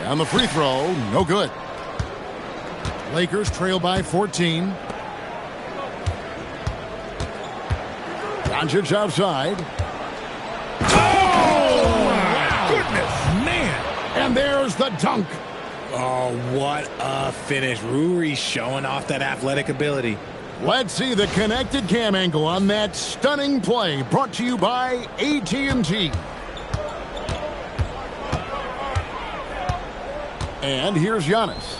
On the free throw, no good. Lakers trail by 14. Doncic outside. Oh, wow. Goodness, man. And there's the dunk. Oh, what a finish. Rui showing off that athletic ability. Let's see the connected cam angle on that stunning play, brought to you by AT&T. And here's Giannis.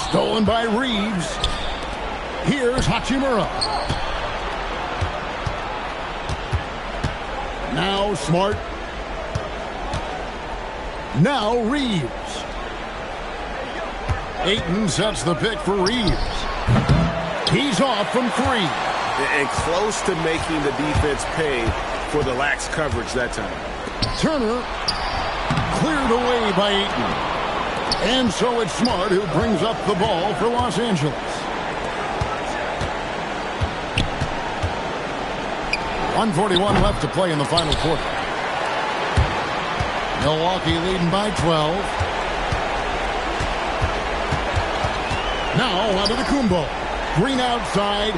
Stolen by Reeves. Here's Hachimura. Now Smart. Now Reeves. Ayton sets the pick for Reeves. He's off from 3. And close to making the defense pay for the lax coverage that time. Turner cleared away by Ayton. And so it's Smart who brings up the ball for Los Angeles. 1:41 left to play in the final quarter. Milwaukee leading by 12. Now Antetokounmpo. Green outside.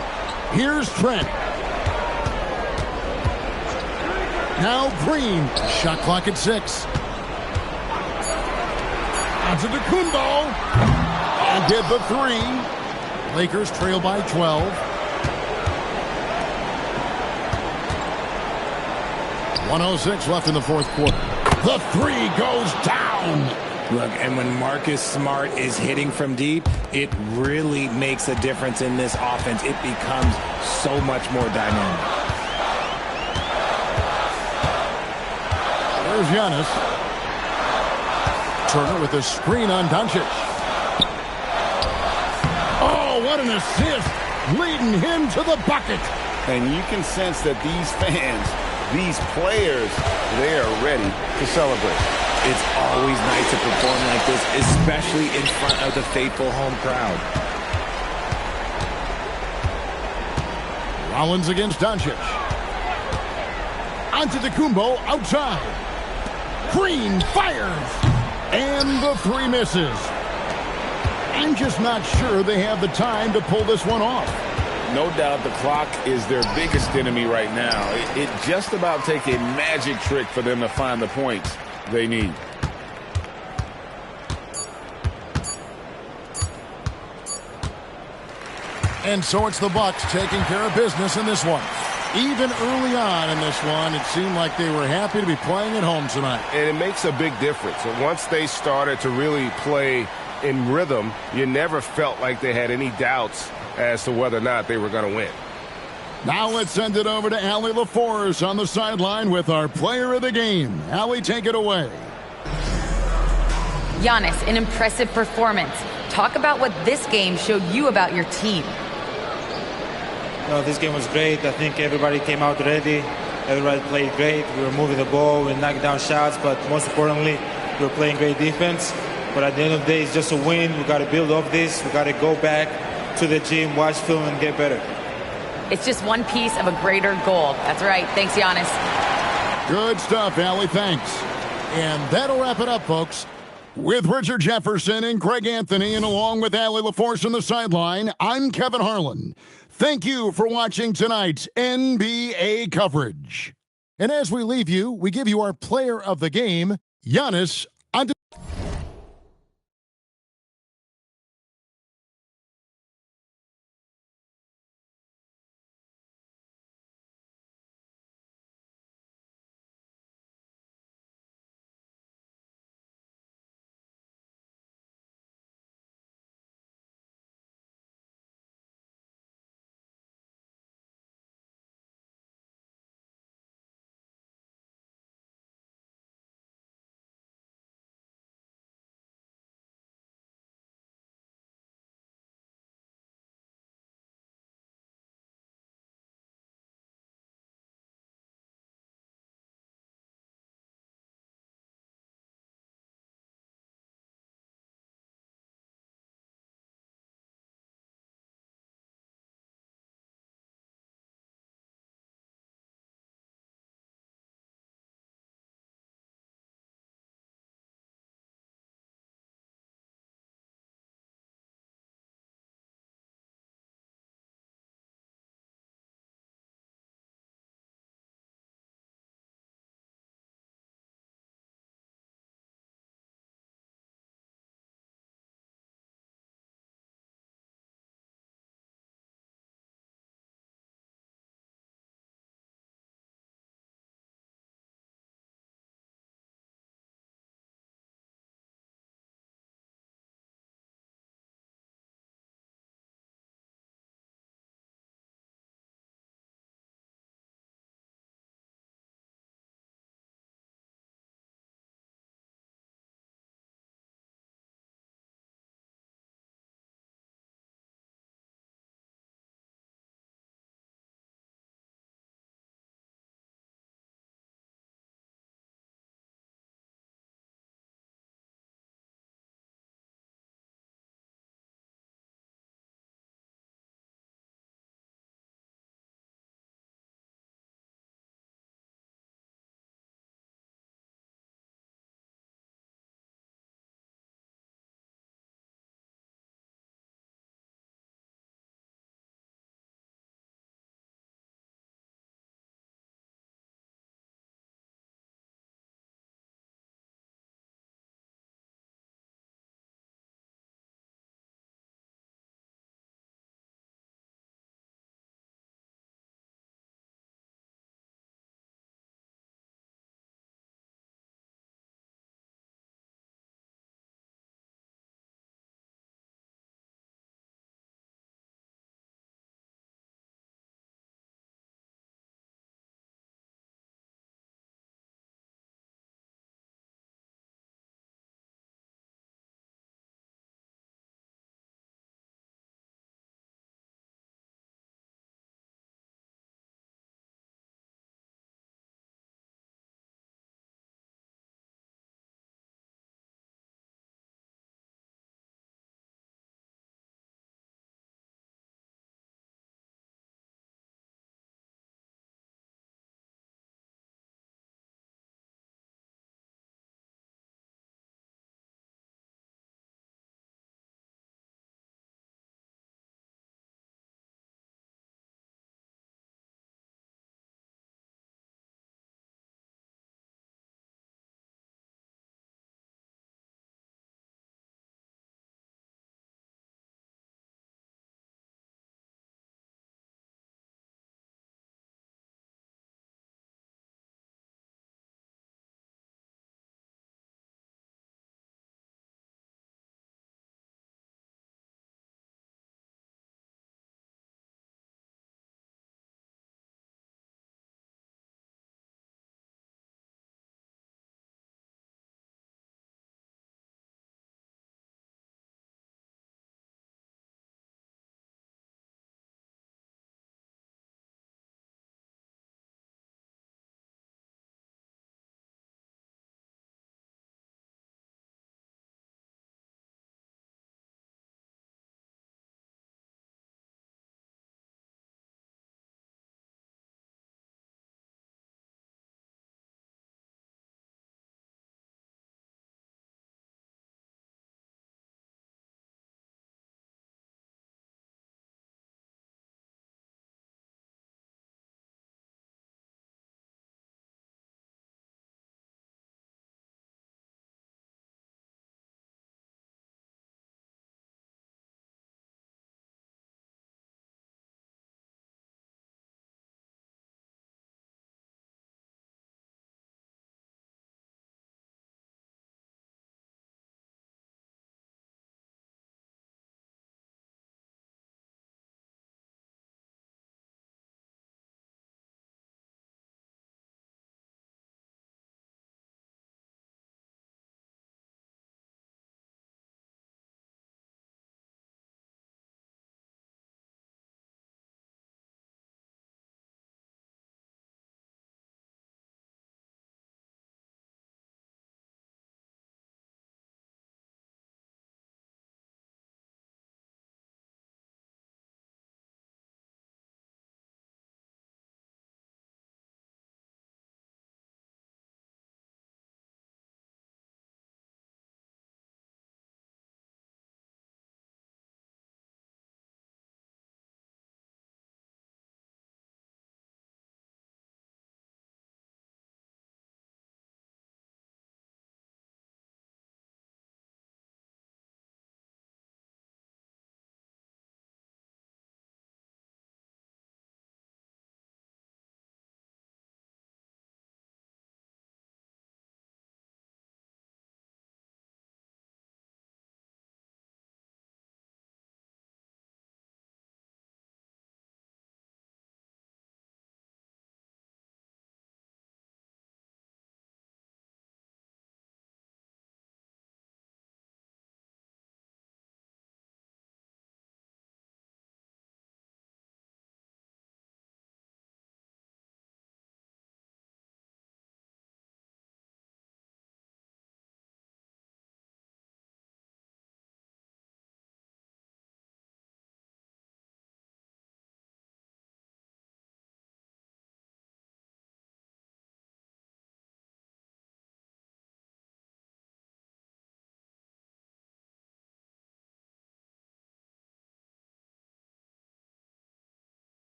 Here's Trent. Now Green. Shot clock at 6. Antetokounmpo. And did the 3. Lakers trail by 12. .106 left in the fourth quarter. The 3 goes down. Look, and when Marcus Smart is hitting from deep, it really makes a difference in this offense. It becomes so much more dynamic. There's Giannis. Turner with a screen on Doncic. Oh, what an assist. Leading him to the bucket. And you can sense that these fans, these players, they are ready to celebrate. It's always nice to perform like this, especially in front of the faithful home crowd. Rollins against Doncic. Antetokounmpo outside. Green fires. And the 3 misses. I'm just not sure they have the time to pull this one off. No doubt the clock is their biggest enemy right now. It just about takes a magic trick for them to find the points they need. And so it's the Bucks taking care of business in this one. Even early on in this one, it seemed like they were happy to be playing at home tonight. And it makes a big difference. And once they started to really play in rhythm, you never felt like they had any doubts as to whether or not they were going to win. Now let's send it over to Allie LaForce on the sideline with our player of the game. Allie, take it away. Giannis, an impressive performance. Talk about what this game showed you about your team. This game was great. I think everybody came out ready. Everybody played great. We were moving the ball. We knocked down shots. But most importantly, we were playing great defense. But at the end of the day, it's just a win. We got to build off this. We got to go back to the gym, watch film, and get better. It's just one piece of a greater goal. That's right. Thanks, Giannis. Good stuff, Allie. Thanks. And that'll wrap it up, folks. With Richard Jefferson and Craig Anthony, and along with Allie LaForce on the sideline, I'm Kevin Harlan. Thank you for watching tonight's NBA coverage. And as we leave you, we give you our player of the game, Giannis